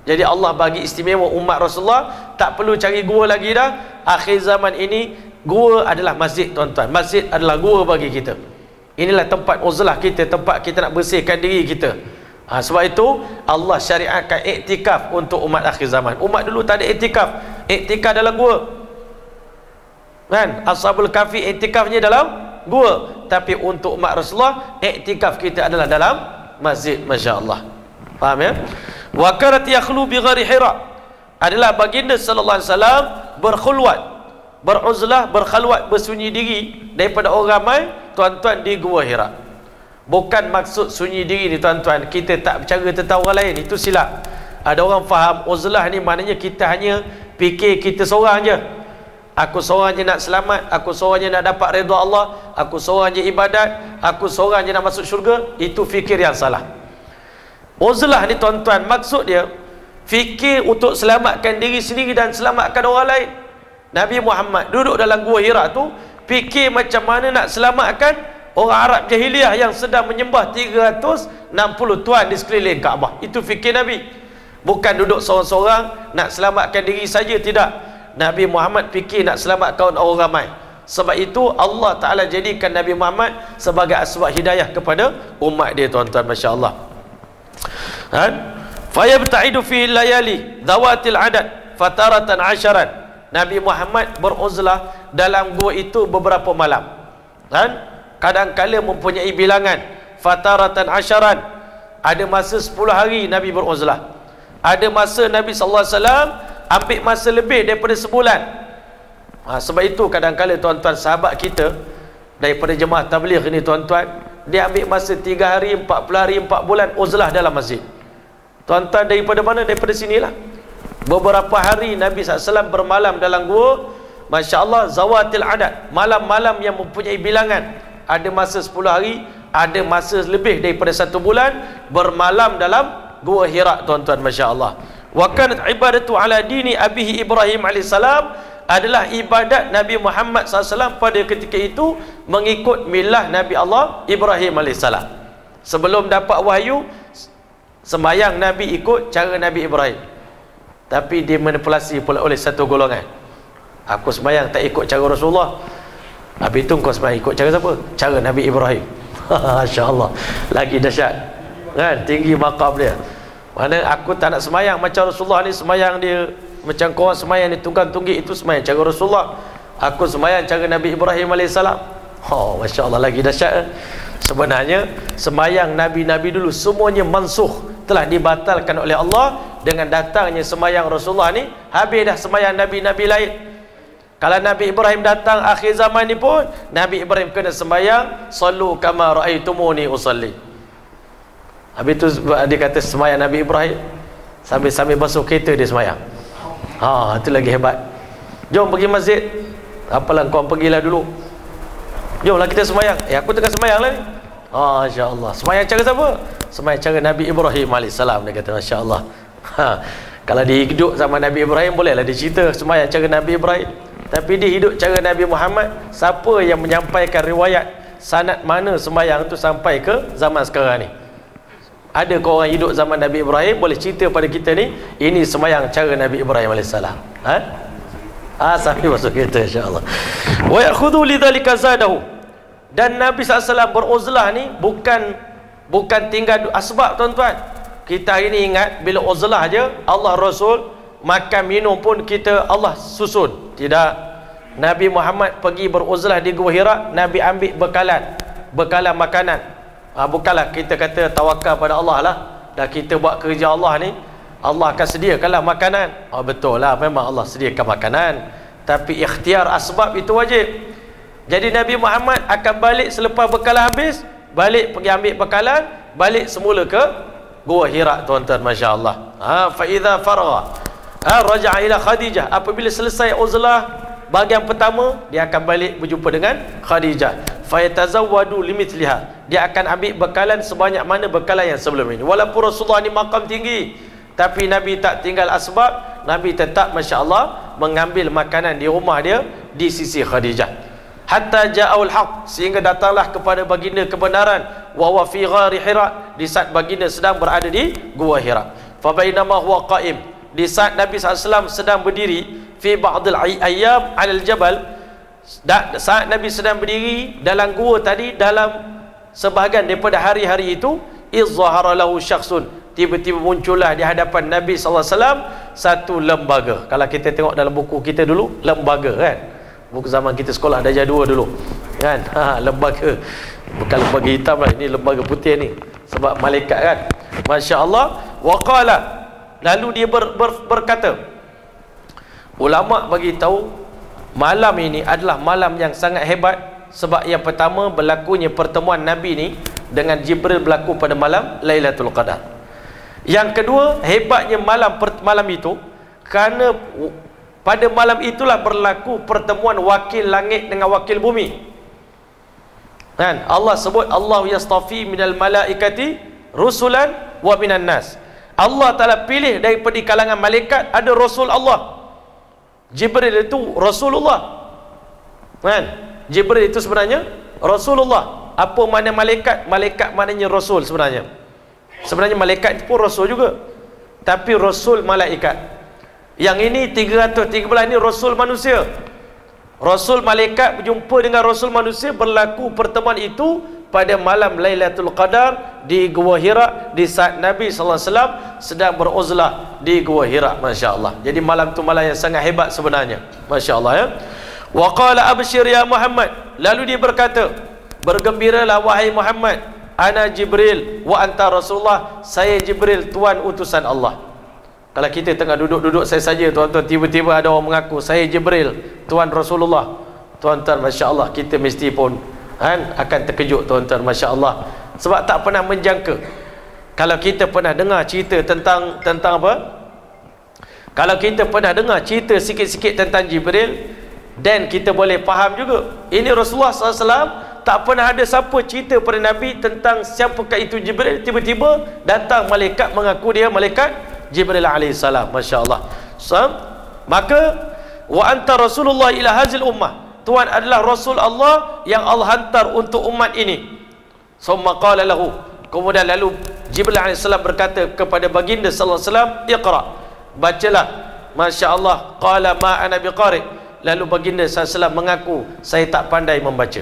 S2: Jadi Allah bagi istimewa umat Rasulullah, tak perlu cari gua lagi dah. Akhir zaman ini gua adalah masjid tuan-tuan. Masjid adalah gua bagi kita. Inilah tempat uzlah kita, tempat kita nak bersihkan diri kita. Sebab itu Allah syariatkan iktikaf untuk umat akhir zaman. Umat dulu tak ada iktikaf. Iktikaf dalam gua kan. Ashabul Kahfi iktikafnya dalam gua. Tapi untuk umat Rasulullah, iktikaf kita adalah dalam masjid, Masya Allah. Faham ya? Wa karat yakhlu bi ghari Hira, adalah baginda sallallahu alaihi wasallam berkhulwat, beruzlah, berkhalwat, bersunyi diri daripada orang ramai tuan-tuan di Gua Hira. Bukan maksud sunyi diri ni tuan-tuan, kita tak bercara tentang orang lain, itu silap. Ada orang faham uzlah ni maknanya kita hanya fikir kita seorang je. Aku seorang je nak selamat, aku seorang je nak dapat redha Allah, aku seorang je ibadat, aku seorang je nak masuk syurga. Itu fikir yang salah. Uzlah ni tuan-tuan, maksud dia fikir untuk selamatkan diri sendiri dan selamatkan orang lain. Nabi Muhammad duduk dalam gua Hira tu fikir macam mana nak selamatkan orang Arab jahiliah yang sedang menyembah 360 tuan di sekeliling Kaabah. Itu fikir Nabi. Bukan duduk seorang-seorang nak selamatkan diri saja, tidak. Nabi Muhammad fikir nak selamatkan orang ramai. Sebab itu Allah Ta'ala jadikan Nabi Muhammad sebagai asbab hidayah kepada umat dia, tuan-tuan. Masya Allah. Fayabta'idu fi layali dhawatil adad fataratan asyaran. Nabi Muhammad beruzlah dalam gua itu beberapa malam, kadang-kala mempunyai bilangan. Fataratan asyaran, ada masa 10 hari Nabi beruzlah. Ada masa Nabi SAW ambil masa lebih daripada sebulan. Sebab itu kadang-kala tuan-tuan, sahabat kita daripada jemaah tabligh ni tuan-tuan, dia ambil masa 3 hari, 40 hari, 4 bulan uzlah dalam masjid. Tuan-tuan daripada mana? Daripada sinilah. Beberapa hari Nabi SAW bermalam dalam gua. Masya Allah, zawatil adad, malam-malam yang mempunyai bilangan. Ada masa 10 hari, ada masa lebih daripada 1 bulan bermalam dalam gua Hira, tuan-tuan. Masya Allah. Wa kanat ibadatu ala dini abihi Ibrahim alaihissalam, adalah ibadat Nabi Muhammad SAW pada ketika itu mengikut milah Nabi Allah Ibrahim alaihissalam. Sebelum dapat wahyu, sembahyang Nabi ikut cara Nabi Ibrahim, tapi dimanipulasi pula oleh satu golongan. Aku sembahyang tak ikut cara Rasulullah, habis itu kau sembahyang ikut cara siapa? Cara Nabi Ibrahim. Masya Allah, lagi dahsyat kan, tinggi maqam dia. Mana aku tak nak sembahyang macam Rasulullah ni, sembahyang dia macam korang sembahyang ni tunggang tunggik, itu sembahyang cara Rasulullah. Aku sembahyang cara Nabi Ibrahim alaihissalam. Masya Allah, lagi dahsyat. Sebenarnya sembahyang Nabi-Nabi dulu semuanya mansuh, telah dibatalkan oleh Allah dengan datangnya sembahyang Rasulullah ni. Habis dah sembahyang Nabi-Nabi lain. Kalau Nabi Ibrahim datang akhir zaman ni pun, Nabi Ibrahim kena sembahyang sallu kama ra'aitumuni usalli. Habis tu dia kata sembahyang Nabi Ibrahim sambil basuh kereta dia sembahyang. Itu lagi hebat. Jom pergi masjid. Apalah kau pergilah dulu. Jomlah kita sembahyang. Aku tengah sembahyang lah ni. Masya Allah. Sembahyang cara siapa? Sembahyang cara Nabi Ibrahim alaihissalam. Dia kata Masya Allah. Kalau dia hidup sama Nabi Ibrahim, bolehlah dia cerita sembahyang cara Nabi Ibrahim. Tapi dia hidup cara Nabi Muhammad. Siapa yang menyampaikan riwayat sanad mana sembahyang tu sampai ke zaman sekarang ni? Ada kau orang hidup zaman Nabi Ibrahim boleh cerita pada kita ni, ini sembahyang cara Nabi Ibrahim alaihissalam? Sambil masuk kereta, insya-Allah. Wa ya'khudhu lidzalika zadahu. Dan Nabi SAW beruzlah ni bukan tinggal asbab, tuan-tuan. Kita hari ni ingat bila uzlah je Allah Rasul, makan minum pun kita Allah susun. Tidak. Nabi Muhammad pergi beruzlah di Gua Hira, Nabi ambil bekalan makanan. Bukanlah kita kata tawakal pada Allah lah, dah kita buat kerja Allah ni, Allah akan sediakanlah makanan. Betul lah, memang Allah sediakan makanan, tapi ikhtiar asbab itu wajib. Jadi Nabi Muhammad akan balik selepas bekalan habis, balik pergi ambil bekalan, balik semula ke Gua Hira, tuan-tuan. Masya Allah. Fa idza faragha raja'a ila Khadijah. Apabila selesai uzlah bahagian pertama, dia akan balik berjumpa dengan Khadijah. Fayatazawwadu limithliha. Dia akan ambil bekalan sebanyak mana bekalan yang sebelum ini. Walaupun Rasulullah ni maqam tinggi, tapi Nabi tak tinggal asbab. Nabi tetap Masya Allah mengambil makanan di rumah dia di sisi Khadijah. Hatta ja'aul haq, sehingga datanglah kepada baginda kebenaran. Wa huwa fi ghari Hira, di saat baginda sedang berada di Gua Hira. Fa bainama huwa qa'im, di saat Nabi SAW sedang berdiri, fi ba'dil ayyam 'alal jabal, saat Nabi sedang berdiri dalam gua tadi, dalam sebahagian daripada hari-hari itu, izzahara lahu syakhsun, tiba-tiba muncullah di hadapan Nabi SAW satu lembaga. Kalau kita tengok dalam buku kita dulu, lembaga kan, buku zaman kita sekolah darjah 2 dulu kan, lembaga, bukan lembaga hitam lah, ini lembaga putih ni sebab malaikat kan. Masya Allah. Waqala, lalu dia berkata, ulama bagi tahu malam ini adalah malam yang sangat hebat. Sebab yang pertama, berlakunya pertemuan Nabi ni dengan Jibril berlaku pada malam Lailatul Qadar. Yang kedua, hebatnya malam itu kerana pada malam itulah berlaku pertemuan wakil langit dengan wakil bumi kan. Allah sebut Allah yastafi minal malaikati rusulan wa minan nas. Allah Ta'ala pilih daripada kalangan malaikat ada Rasul Allah. Jibril itu Rasulullah, kan? Jibril itu sebenarnya Rasulullah. Apa makna malaikat? Malaikat maknanya Rasul sebenarnya. Sebenarnya malaikat itu pun Rasul juga, tapi Rasul malaikat. Yang ini 313 ini Rasul manusia. Rasul malaikat berjumpa dengan Rasul manusia, berlaku pertemuan itu pada malam Lailatul Qadar di Gua Hira, di saat Nabi sallallahu alaihi wasallam sedang beruzlah di Gua Hira. Masya-Allah. Jadi malam tu malam yang sangat hebat sebenarnya. Masya-Allah ya. Wa qala abshir ya Muhammad. Lalu dia berkata, bergembiralah wahai Muhammad, ana Jibril wa anta Rasulullah. Saya Jibril, tuan utusan Allah. Kalau kita tengah duduk-duduk saya saja tuan-tuan, tiba-tiba ada orang mengaku saya Jibril, tuan Rasulullah. Tuan-tuan, masya-Allah, kita mesti pun akan terkejut tuan-tuan, masya-Allah. Sebab tak pernah menjangka. Kalau kita pernah dengar cerita tentang apa? Kalau kita pernah dengar cerita sikit-sikit tentang Jibril, dan kita boleh faham juga. Ini Rasulullah SAW tak pernah ada siapa cerita pada Nabi tentang siapakah itu Jibril. Tiba-tiba datang malaikat mengaku dia malaikat Jibril alaihissalam. Masya-Allah. So, maka wa anta Rasulullah ila hazil ummah. Tuhan adalah Rasul Allah yang Allah hantar untuk umat ini. Summa qala lahu. Kemudian lalu Jibril alaihissalam berkata kepada baginda sallallahu alaihi wasallam, "Iqra." Bacalah. Masya-Allah. Qala ma ana biqari. Lalu baginda sallallahu alaihi wasallam mengaku, saya tak pandai membaca.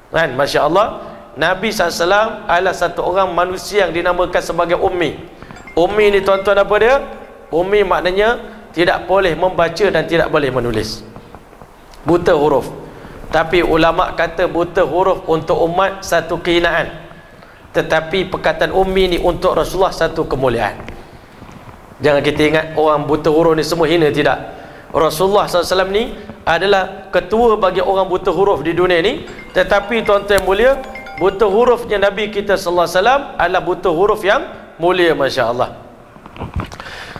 S2: Kan? Masya-Allah. Nabi sallallahu alaihi wasallam adalah satu orang manusia yang dinamakan sebagai ummi. Ummi ni tuan-tuan apa dia? Ummi maknanya tidak boleh membaca dan tidak boleh menulis. Buta huruf. Tapi ulama kata buta huruf untuk umat satu kehinaan, tetapi perkataan ummi ni untuk Rasulullah satu kemuliaan. Jangan kita ingat orang buta huruf ni semua hina, tidak. Rasulullah SAW ni adalah ketua bagi orang buta huruf di dunia ni. Tetapi tuan-tuan yang mulia, buta hurufnya Nabi kita sallallahu alaihi wasallam adalah buta huruf yang mulia, masya-Allah.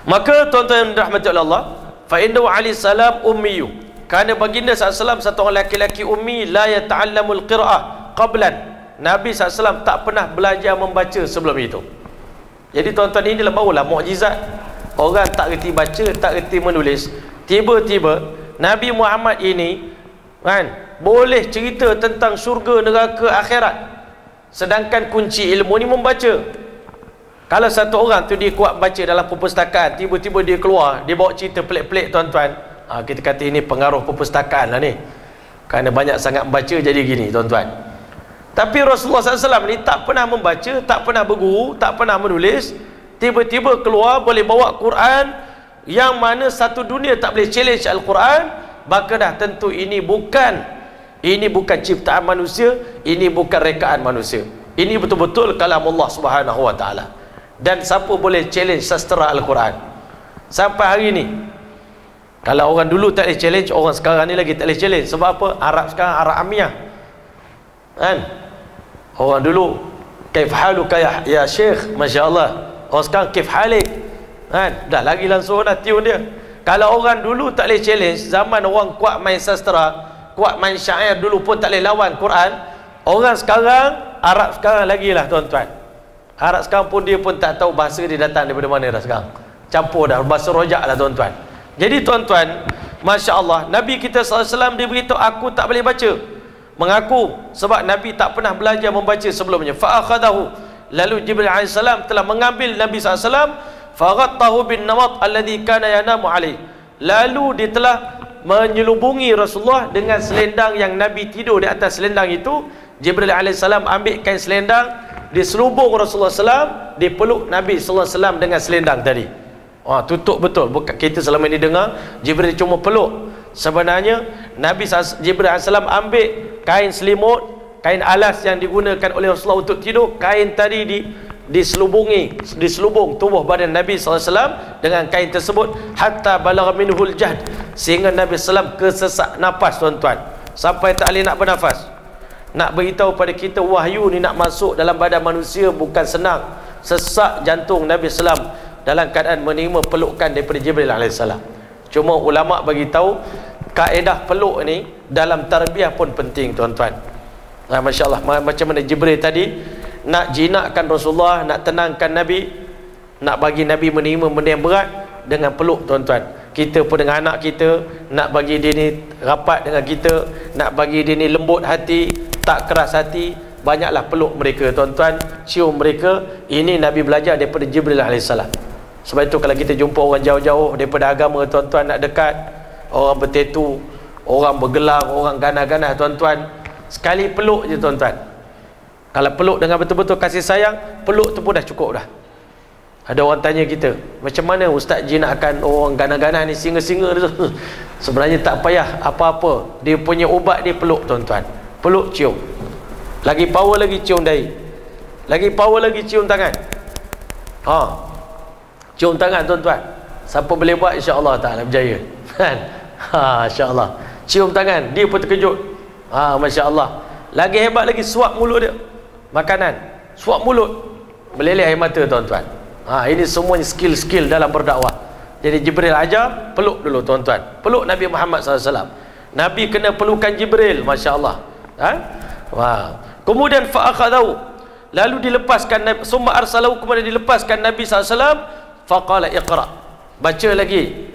S2: Maka tuan-tuan yang dirahmati oleh Allah, fa innahu alaihi salam ummiyu. Kerana baginda SAW satu orang laki-laki ummi, la yata'allamul qira'ah qablan. Nabi SAW tak pernah belajar membaca sebelum itu. Jadi tuan-tuan, inilah barulah mukjizat. Orang tak reti baca, tak reti menulis, tiba-tiba Nabi Muhammad ini kan boleh cerita tentang syurga, neraka, akhirat. Sedangkan kunci ilmu ni membaca. Kalau satu orang tu dia kuat baca dalam perpustakaan, tiba-tiba dia keluar, dia bawa cerita pelik-pelik tuan-tuan, kita kata ini pengaruh perpustakaan lah ni, kerana banyak sangat membaca jadi gini tuan-tuan. Tapi Rasulullah SAW ni tak pernah membaca, tak pernah berguru, tak pernah menulis. Tiba-tiba keluar boleh bawa Quran yang mana satu dunia tak boleh challenge Al-Quran. Maka dah tentu ini bukan ciptaan manusia, ini bukan rekaan manusia. Ini betul-betul kalam Allah Subhanahu wa taala. Dan siapa boleh challenge sastera Al-Quran sampai hari ini? Kalau orang dulu tak boleh challenge, orang sekarang ni lagi tak boleh challenge. Sebab apa? Arab sekarang Arab Amiyah, kan? Orang dulu kaif haluka ya syekh, masya-Allah. Orang sekarang kaif halik, kan? Dah lagi langsung dah tiun dia. Kalau orang dulu tak boleh challenge, zaman orang kuat main sastra, kuat main syair dulu pun tak boleh lawan Quran. Orang sekarang, Arab sekarang lagi lah tuan-tuan. Arab sekarang pun dia pun tak tahu bahasa dia datang daripada mana dah sekarang. Campur dah, bahasa rojak lah tuan-tuan. Jadi tuan-tuan, masya-Allah, Nabi kita SAW dia beritahu, aku tak boleh baca. Mengaku sebab Nabi tak pernah belajar membaca sebelumnya. Fa'akhadahu. Lalu Jibril AS telah mengambil Nabi SAW, faghattahu bin nawat alladhi kana yanamu alaih. Lalu dia telah menyelubungi Rasulullah dengan selendang yang Nabi tidur di atas selendang itu. Jibril AS ambil kain selendang, diselubung Rasulullah SAW, dipeluk Nabi SAW dengan selendang tadi. Tutup betul. Bukan kita selama ini dengar Jibril cuma peluk. Sebenarnya Nabi Jibril AS ambil kain selimut, kain alas yang digunakan oleh Rasulullah untuk tidur, kain tadi diselubung tubuh badan Nabi SAW dengan kain tersebut, hatta balagha minhul jahd, sehingga Nabi SAW kesesak nafas tuan-tuan, sampai tak boleh nak bernafas. Nak beritahu pada kita, wahyu ni nak masuk dalam badan manusia bukan senang. Sesak jantung Nabi SAW dalam keadaan menerima pelukan daripada Jibril AS. Cuma ulama bagi tahu kaedah peluk ni dalam tarbiyah pun penting tuan-tuan. Masya-Allah, macam mana Jibril tadi nak jinakkan Rasulullah, nak tenangkan Nabi, nak bagi Nabi menerima benda yang berat dengan peluk tuan-tuan. Kita pun dengan anak kita nak bagi dia ni rapat dengan kita, nak bagi dia ni lembut hati, tak keras hati, banyaklah peluk mereka tuan-tuan, cium mereka. Ini Nabi belajar daripada Jibril alaihissalam. Sebab itu kalau kita jumpa orang jauh-jauh daripada agama tuan-tuan nak dekat, orang bertetu, orang bergelang, orang ganah-ganah tuan-tuan, sekali peluk je tuan-tuan. Kalau peluk dengan betul-betul kasih sayang, peluk tu pun dah cukup dah. Ada orang tanya kita, macam mana Ustaz jinakkan orang ganah-ganah ni, singa-singa tu? Sebenarnya tak payah apa-apa. Dia punya ubat dia peluk tuan-tuan. Peluk, cium. Lagi power lagi cium dahi. Lagi power lagi cium tangan. Cium tangan tuan-tuan. Siapa boleh buat insya-Allah taala berjaya. Kan? Insya-Allah. Cium tangan, dia pun terkejut. Masya-Allah. Lagi hebat lagi suap mulut dia. Makanan, suap mulut. Meleleh air mata tuan-tuan. Ini semuanya skill-skill dalam berdakwah. Jadi Jibril ajar, peluk dulu tuan-tuan. Peluk Nabi Muhammad SAW. Nabi kena pelukan Jibril, masya-Allah. Kemudian fa'akhadahu, lalu dilepaskan, summa arsalahu, kemudian dilepaskan Nabi SAW. Faqala iqra, baca lagi.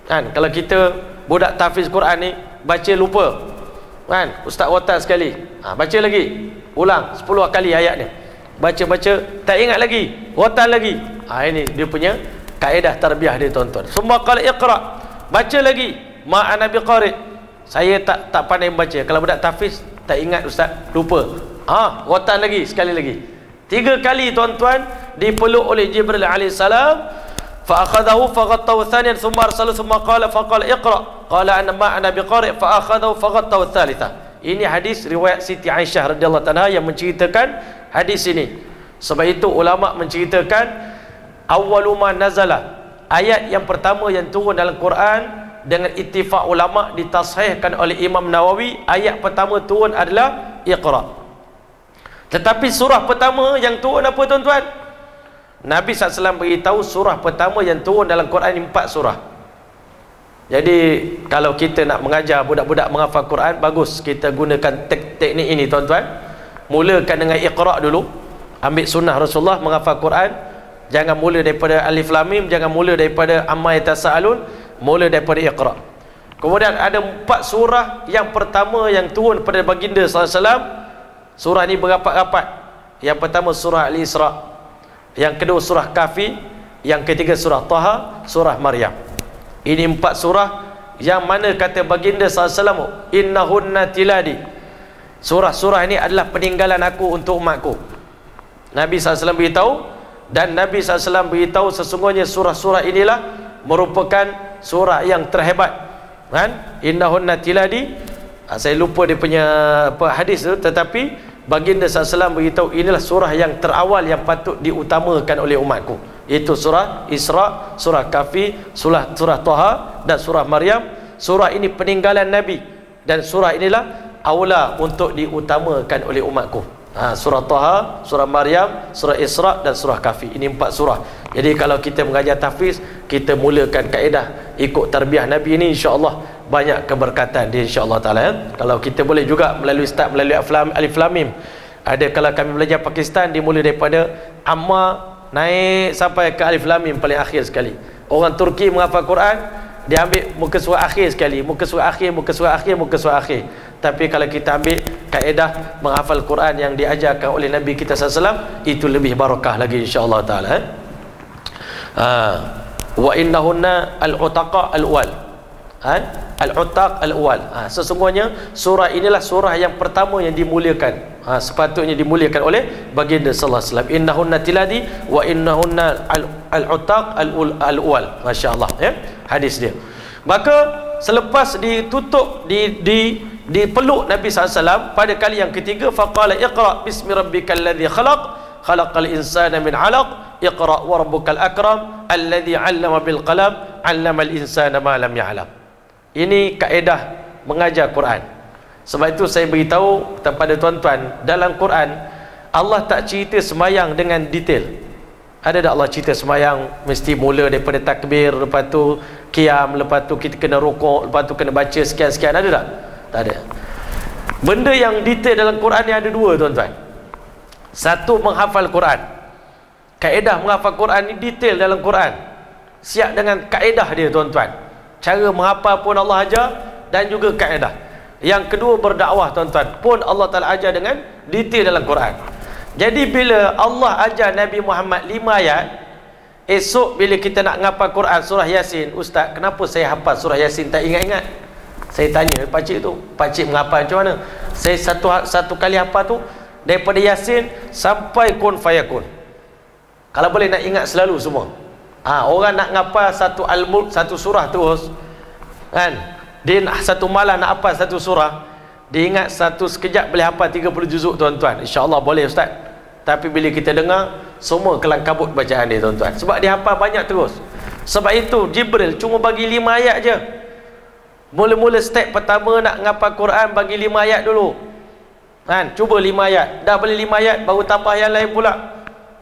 S2: Kan, kalau kita budak tahfiz Quran ni baca lupa, kan, ustaz watak sekali, baca lagi, ulang 10 kali ayat ni, baca-baca tak ingat lagi, rotan lagi. Ini dia punya kaedah tarbiyah dia tuan-tuan. Summa qala iqra, baca lagi. Ma ana biqari, saya tak pandai membaca. Kalau budak tahfiz tak ingat ustaz, lupa, rotan lagi, sekali lagi. 3 kali tuan-tuan dipeluk oleh Jibril alaihissalam. Fa akhadahu faghattahu thaniyan thumma arsalu thumma qala faqala iqra, qala ana ma ana biqari, fa akhadahu faghattahu thalitha. Ini hadis riwayat Siti Aisyah radhiyallahu anha yang menceritakan hadis ini. Sebab itu ulama menceritakan awwalu ma nazala, ayat yang pertama yang turun dalam Quran dengan ittifaq ulama ditashihkan oleh Imam Nawawi, ayat pertama turun adalah Iqra. Tetapi surah pertama yang turun apa tuan-tuan? Nabi SAW beritahu surah pertama yang turun dalam Quran 4 surah. Jadi kalau kita nak mengajar budak-budak menghafal Quran, bagus kita gunakan teknik ini tuan-tuan. Mulakan dengan Iqra dulu, ambil sunnah Rasulullah menghafal Quran. Jangan mula daripada Alif Lam Mim, jangan mula daripada Amma Yatasaalun, mula daripada Iqra. Kemudian ada 4 surah. Yang pertama yang turun pada baginda SAW, surah ni berapat-rapat. Yang pertama surah Al-Isra, yang kedua surah Kahfi, yang ketiga surah Taha, surah Maryam. Ini 4 surah yang mana kata baginda SAW, innahunna tiladi, surah-surah ini adalah peninggalan aku untuk umatku. Nabi SAW beritahu, dan Nabi SAW beritahu sesungguhnya surah-surah inilah merupakan surah yang terhebat, kan? Innahunna tiladi, saya lupa dia punya hadis tu, tetapi baginda SAW beritahu inilah surah yang terawal yang patut diutamakan oleh umatku, iaitu surah Isra, surah Kahfi, surah Taha dan surah Maryam. Surah ini peninggalan Nabi dan surah inilah aula untuk diutamakan oleh umatku. Surah Taha, surah Maryam, surah Isra dan surah Kahfi. Ini 4 surah. Jadi kalau kita mengajar tahfiz, kita mulakan kaedah ikut tarbiyah Nabi ini, insya-Allah banyak keberkatan dia insya-Allah taala. Kalau kita boleh juga melalui Alif Lam Mim. Ada kalau kami belajar Pakistan, dimulai daripada Amma naik sampai ke Alif Lam Mim paling akhir sekali. Orang Turki menghafal Quran, dia ambil muka surah akhir sekali, muka surah akhir, muka surah akhir, muka surah akhir. Tapi kalau kita ambil kaedah menghafal Quran yang diajarkan oleh Nabi kita SAW, itu lebih barakah lagi insya-Allah taala. Wa innahunna al-utaqa al-awwal, al-utaq al-awwal. Sesungguhnya surah inilah surah yang pertama yang dimuliakan, sepatutnya dimuliakan oleh baginda sallallahu alaihi wasallam. Innahunna tiladi wa innahunna al-utaq al-awwal. Masya-Allah, ya, hadis dia. Maka selepas ditutup dipeluk Nabi SAW pada kali yang ketiga, faqala iqra bismi rabbikal ladzi khalaq, khalaqal insana min 'alaq, iqra wa rabbukal akram alladzi 'allama bil qalam 'allamal insana ma lam ya'lam. Ini kaedah mengajar Quran. Sebab itu saya beritahu kepada tuan-tuan, dalam Quran Allah tak cerita semayang dengan detail. Ada tak Allah cerita semayang mesti mula daripada takbir, lepas tu qiyam, lepas tu kita kena rukuk, lepas tu kena baca sekian-sekian? Ada tak? Tak ada. Benda yang detail dalam Quran ni ada 2 tuan-tuan. Satu, menghafal Quran. Kaedah menghafal Quran ni detail dalam Quran. Siap dengan kaedah dia tuan-tuan. Cara menghafal pun Allah ajar dan juga kaedah. Yang kedua berdakwah tuan-tuan, pun Allah Taala ajar dengan detail dalam Quran. Jadi bila Allah ajar Nabi Muhammad 5 ayat, esok bila kita nak menghafal Quran surah Yasin, ustaz, kenapa saya hafal surah Yasin tak ingat-ingat? Saya tanya pakcik tu, pakcik menghafal macam mana? Saya satu kali hafal tu daripada Yasin sampai Kun Fayakun. Kalau boleh nak ingat selalu semua. Orang nak ngapal satu Al-Mulk, satu surah terus kan, dia satu malam nak hafal satu surah, dia ingat satu sekejap boleh hafal 30 juzuk tuan-tuan. InsyaAllah boleh ustaz. Tapi bila kita dengar, semua kelang kabut bacaan dia tuan-tuan, sebab dia hafal banyak terus. Sebab itu Jibril cuma bagi 5 ayat je. Mula-mula step pertama nak ngapal Quran, bagi 5 ayat dulu kan, cuba 5 ayat, dah boleh 5 ayat baru tambah yang lain pula.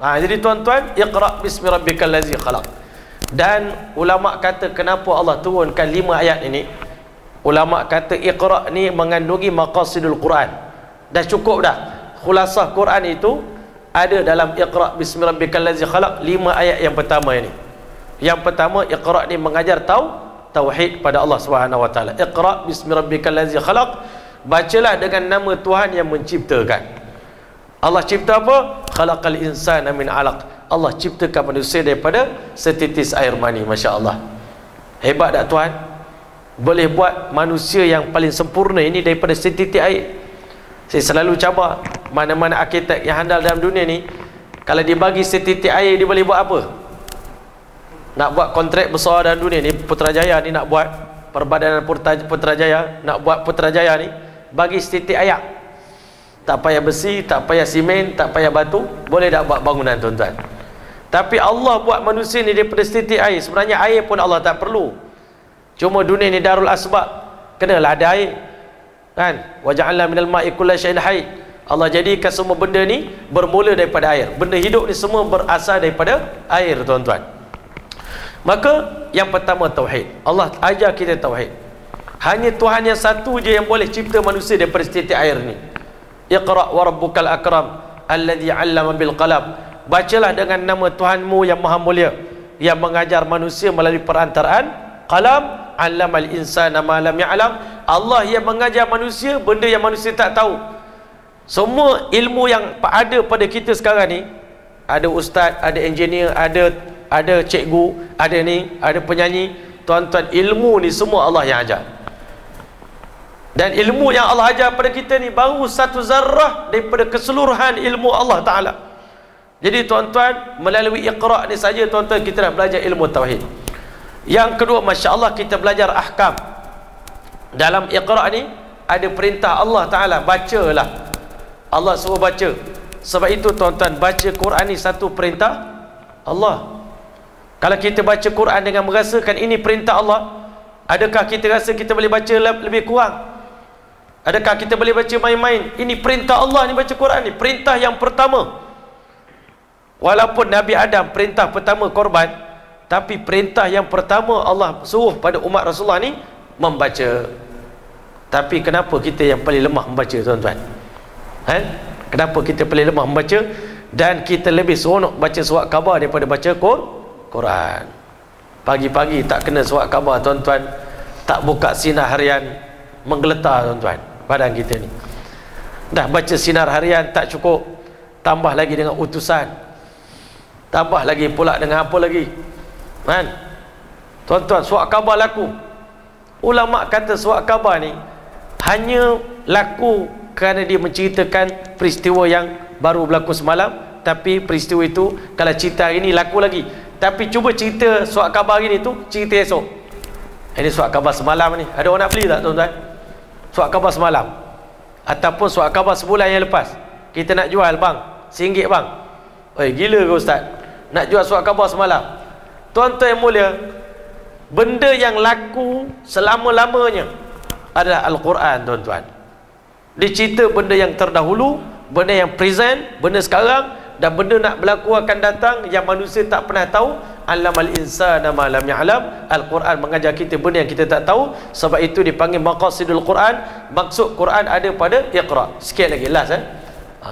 S2: Jadi tuan-tuan, Iqra' bismi rabbikal ladzi khalaq. Dan ulama kata kenapa Allah turunkan 5 ayat ini? Ulama kata Iqra' ni mengandungi maqasidul Quran. Dah cukup dah. Khulasah Quran itu ada dalam Iqra' bismi rabbikal ladzi khalaq, 5 ayat yang pertama ini. Yang pertama, Iqra' ni mengajar tauhid pada Allah Subhanahu wa taala. Iqra' bismi rabbikal ladzi khalaq, bacalah dengan nama Tuhan yang menciptakan. Allah cipta apa? Khalaqal insana min 'alaq. Allah ciptakan manusia daripada setitis air mani. Masya-Allah. Hebat tak Tuhan? Boleh buat manusia yang paling sempurna ini daripada setitik air. Saya selalu cabar mana-mana arkitek yang handal dalam dunia ni, kalau dibagi setitik air, dia boleh buat apa? Nak buat kontrak besar dalam dunia ni, Putrajaya ni nak buat, Perbadanan Putrajaya nak buat Putrajaya ni, bagi setitik air. Tak payah besi, tak payah simen, tak payah batu, boleh tak buat bangunan tuan-tuan. Tapi Allah buat manusia ni daripada setitik air. Sebenarnya air pun Allah tak perlu. Cuma dunia ni darul asbab, kenalah ada air kan. Wa ja'alna minal ma'i kulli syai'in hayy. Allah jadikan semua benda ni bermula daripada air. Benda hidup ni semua berasal daripada air tuan-tuan. Maka yang pertama tauhid. Allah ajar kita tauhid. Hanya Tuhan yang satu je yang boleh cipta manusia daripada setitik air ni. Iqra' wa rabbukal akram alladhi 'allama bil qalam. Bacalah dengan nama Tuhanmu yang maha mulia, yang mengajar manusia melalui perantaraan qalam. 'Allamal insana ma lam ya'lam. Allah yang mengajar manusia benda yang manusia tak tahu. Semua ilmu yang ada pada kita sekarang ni, ada ustaz, ada engineer, ada cikgu, ada ni, ada penyanyi. Tuan-tuan, ilmu ni semua Allah yang ajar. Dan ilmu yang Allah ajar pada kita ni baru satu zarrah daripada keseluruhan ilmu Allah Ta'ala. Jadi tuan-tuan, melalui Iqra' ni saja tuan-tuan kita dah belajar ilmu tauhid. Yang kedua, Masya Allah, kita belajar ahkam. Dalam Iqra' ni ada perintah Allah Ta'ala, bacalah. Allah suruh baca. Sebab itu tuan-tuan, baca Quran ni satu perintah Allah. Kalau kita baca Quran dengan merasakan ini perintah Allah, adakah kita rasa kita boleh baca lebih kurang? Adakah kita boleh baca main-main? Ini perintah Allah ni, baca Quran ni, perintah yang pertama. Walaupun Nabi Adam perintah pertama korban, tapi perintah yang pertama Allah suruh pada umat Rasulullah ni membaca. Tapi kenapa kita yang paling lemah membaca tuan-tuan? Kenapa kita paling lemah membaca? Dan kita lebih seronok baca surat khabar daripada baca Quran. Pagi-pagi tak kena surat khabar tuan-tuan, tak buka sinar harian, menggeletar tuan-tuan badan kita ni. Dah baca sinar harian tak cukup, tambah lagi dengan utusan, tambah lagi pula dengan apa lagi kan tuan-tuan. Surat khabar laku, ulama kata surat khabar ni hanya laku kerana dia menceritakan peristiwa yang baru berlaku semalam. Tapi peristiwa itu kalau cerita hari ni laku lagi. Tapi cuba cerita surat khabar hari ni tu, cerita esok, ini surat khabar semalam ni, ada orang nak beli tak tuan-tuan? Surat khabar semalam ataupun surat khabar sebulan yang lepas, kita nak jual bang, RM1 bang. Gila ke ustaz, nak jual surat khabar semalam? Tuan-tuan yang mulia, benda yang laku selama-lamanya adalah Al-Quran tuan-tuan. Dia cerita benda yang terdahulu, benda yang present, benda sekarang, dan benda nak berlaku akan datang yang manusia tak pernah tahu. Allamal insana ma lam ya'lam. Al-Quran mengajar kita benda yang kita tak tahu. Sebab itu dipanggil maqasidul Quran. Maksud Quran ada pada Iqra'. Sikit lagi last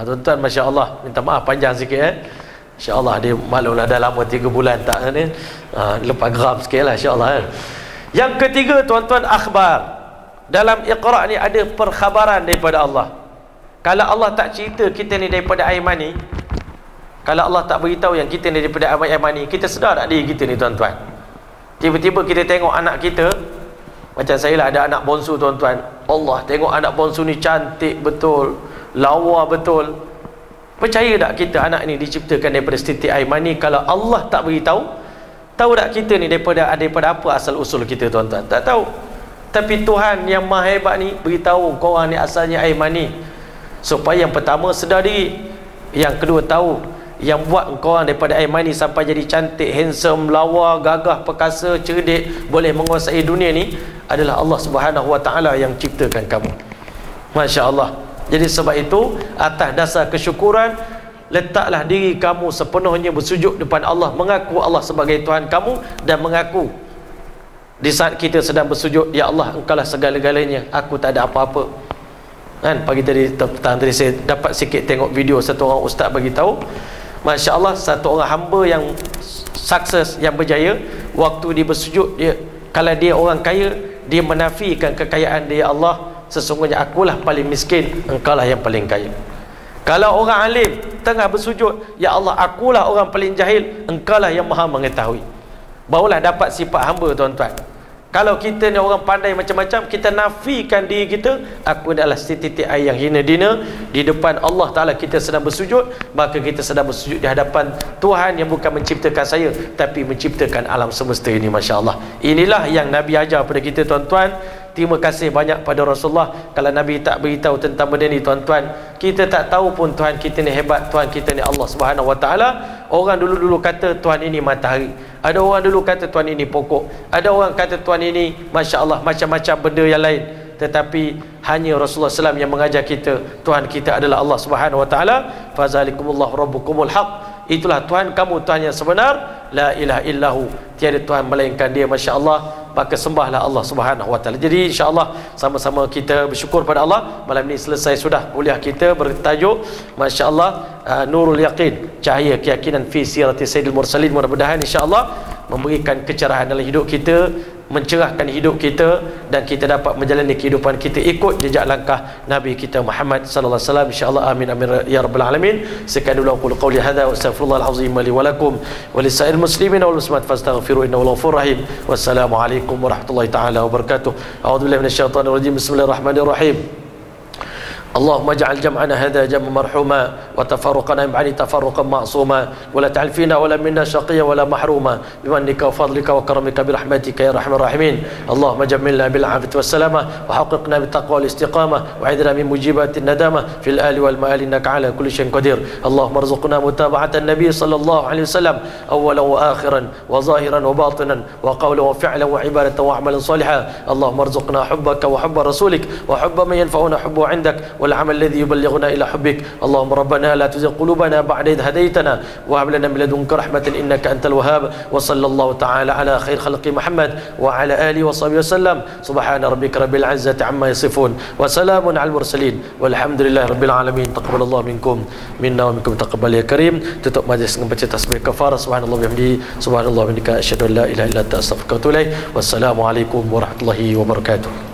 S2: tuan-tuan, Masya Allah, minta maaf panjang sikit InsyaAllah dia maklumlah dah lama 3 bulan tak ni. Lepas geram sikit lah insyaAllah kan. Yang ketiga tuan-tuan, akhbar. Dalam Iqra ni ada perkhabaran daripada Allah. Kalau Allah tak cerita kita ni daripada air mani, kalau Allah tak beritahu yang kita ni daripada air mani, kita sedar tak diri kita ni tuan-tuan? Tiba-tiba kita tengok anak kita, macam saya lah ada anak bonsu tuan-tuan. Allah, tengok anak bonsu ni cantik betul, lawa betul. Percaya tak kita anak ni diciptakan daripada setitik air mani? Kalau Allah tak beritahu, tahu tak kita ni daripada apa asal usul kita tuan-tuan? Tak tahu. Tapi Tuhan yang maha hebat ni beritahu korang ni asalnya air mani, supaya yang pertama sedar diri, yang kedua tahu yang buat korang daripada air mani sampai jadi cantik, handsome, lawa, gagah, perkasa, cerdik, boleh menguasai dunia ni adalah Allah Subhanahu Wa Taala yang ciptakan kamu. Masya Allah. Jadi sebab itu atas dasar kesyukuran, letaklah diri kamu sepenuhnya bersujud depan Allah, mengaku Allah sebagai Tuhan kamu, dan mengaku di saat kita sedang bersujud, ya Allah, Engkaulah segala-galanya, aku tak ada apa-apa. Kan pagi tadi, petang tadi saya dapat sikit tengok video satu orang ustaz bagi tahu, Masya Allah, satu orang hamba yang sukses, yang berjaya, waktu dia bersujud, dia, kalau dia orang kaya, dia menafikan kekayaan dia, ya Allah, sesungguhnya akulah paling miskin, Engkaulah yang paling kaya. Kalau orang alim tengah bersujud, ya Allah, akulah orang paling jahil, Engkaulah yang maha mengetahui. Barulah dapat sifat hamba tuan-tuan. Kalau kita ni orang pandai macam-macam, kita nafikan diri kita, aku adalah setitik air yang hina dina, di depan Allah Ta'ala kita sedang bersujud, maka kita sedang bersujud di hadapan Tuhan yang bukan menciptakan saya, tapi menciptakan alam semesta ini. Masya Allah. Inilah yang Nabi ajar pada kita tuan-tuan. Terima kasih banyak pada Rasulullah. Kalau Nabi tak beritahu tentang benda ni tuan-tuan, kita tak tahu pun Tuhan kita ni hebat, Tuhan kita ni Allah Subhanahu Wa Taala. Orang dulu-dulu kata Tuhan ini matahari, ada orang dulu kata Tuhan ini pokok, ada orang kata Tuhan ini Masya Allah macam-macam benda yang lain. Tetapi hanya Rasulullah SAW yang mengajar kita, Tuhan kita adalah Allah Subhanahu Wa Taala. Fazalikumullahu rabbukumul haq. Itulah Tuhan kamu, Tuhan yang sebenar. La ilaha illahu, tiada Tuhan melainkan dia. Masya Allah. Maka sembahlah Allah Subhanahu Wa Taala. Jadi insya-Allah sama-sama kita bersyukur pada Allah. Malam ini selesai sudah kuliah kita bertajuk masya-Allah Nurul Yaqin, cahaya keyakinan fi sirati Sayyidil Mursalin. Mudah-mudahan insya-Allah memberikan kecerahan dalam hidup kita, mencerahkan hidup kita, dan kita dapat menjalani kehidupan kita ikut jejak langkah Nabi kita Muhammad sallallahu alaihi wasallam. Insya-Allah amin amin ya rabbal alamin. Sekian dulu aku qouli hadza wa astaghfirullahal azim li wa lakum wa lisa'il muslimin wal muslimat fastaghfiru innahu ghafurur rahim. Wassalamualaikum warahmatullahi taala wabarakatuh. A'udzubillahi minasyaitonir rajim. Bismillahirrahmanirrahim. اللهم اجعل جمعنا هذا جمعا مرحوما وتفرقنا من بعد تفرقا معصوما ولا تجعل فينا ولا منا شقيا ولا محروما بمنك وفضلك وكرمك برحمتك يا ارحم الراحمين. اللهم جملنا بالعافيه والسلامه وحققنا بالتقوى والاستقامه وعذنا من موجبات الندامه في الآل والمآل انك على كل شيء قدير. اللهم ارزقنا متابعه النبي صلى الله عليه وسلم اولا واخرا وظاهرا وباطنا وقولا وفعلا وعباده وعملا صالحا. اللهم ارزقنا حبك وحب رسولك وحب من ينفعنا حبه عندك والعمل الذي يبلغنا إلى حبك. اللهم ربنا لا تزغ قلوبنا بعد إذ هديتنا وهب لنا من لدنك رحمة إنك أنت الوهاب. وصلى الله تعالى على خير خلق محمد وعلى آله وصحبه وسلم. سبحان ربك رب العزة عما يصفون وسلام على المرسلين والحمد لله رب العالمين. تقبل الله منكم منا ومنكم تقبل يا كريم. Tutup majlis dengan baca tasbih kafarah. Subhanallah bihamdihi, subhanallah wa bihamdika, asyhadu an la ilaha illa anta, astaghfiruka wa atubu ilaik. Wassalamualaikum warahmatullahi wabarakatuh.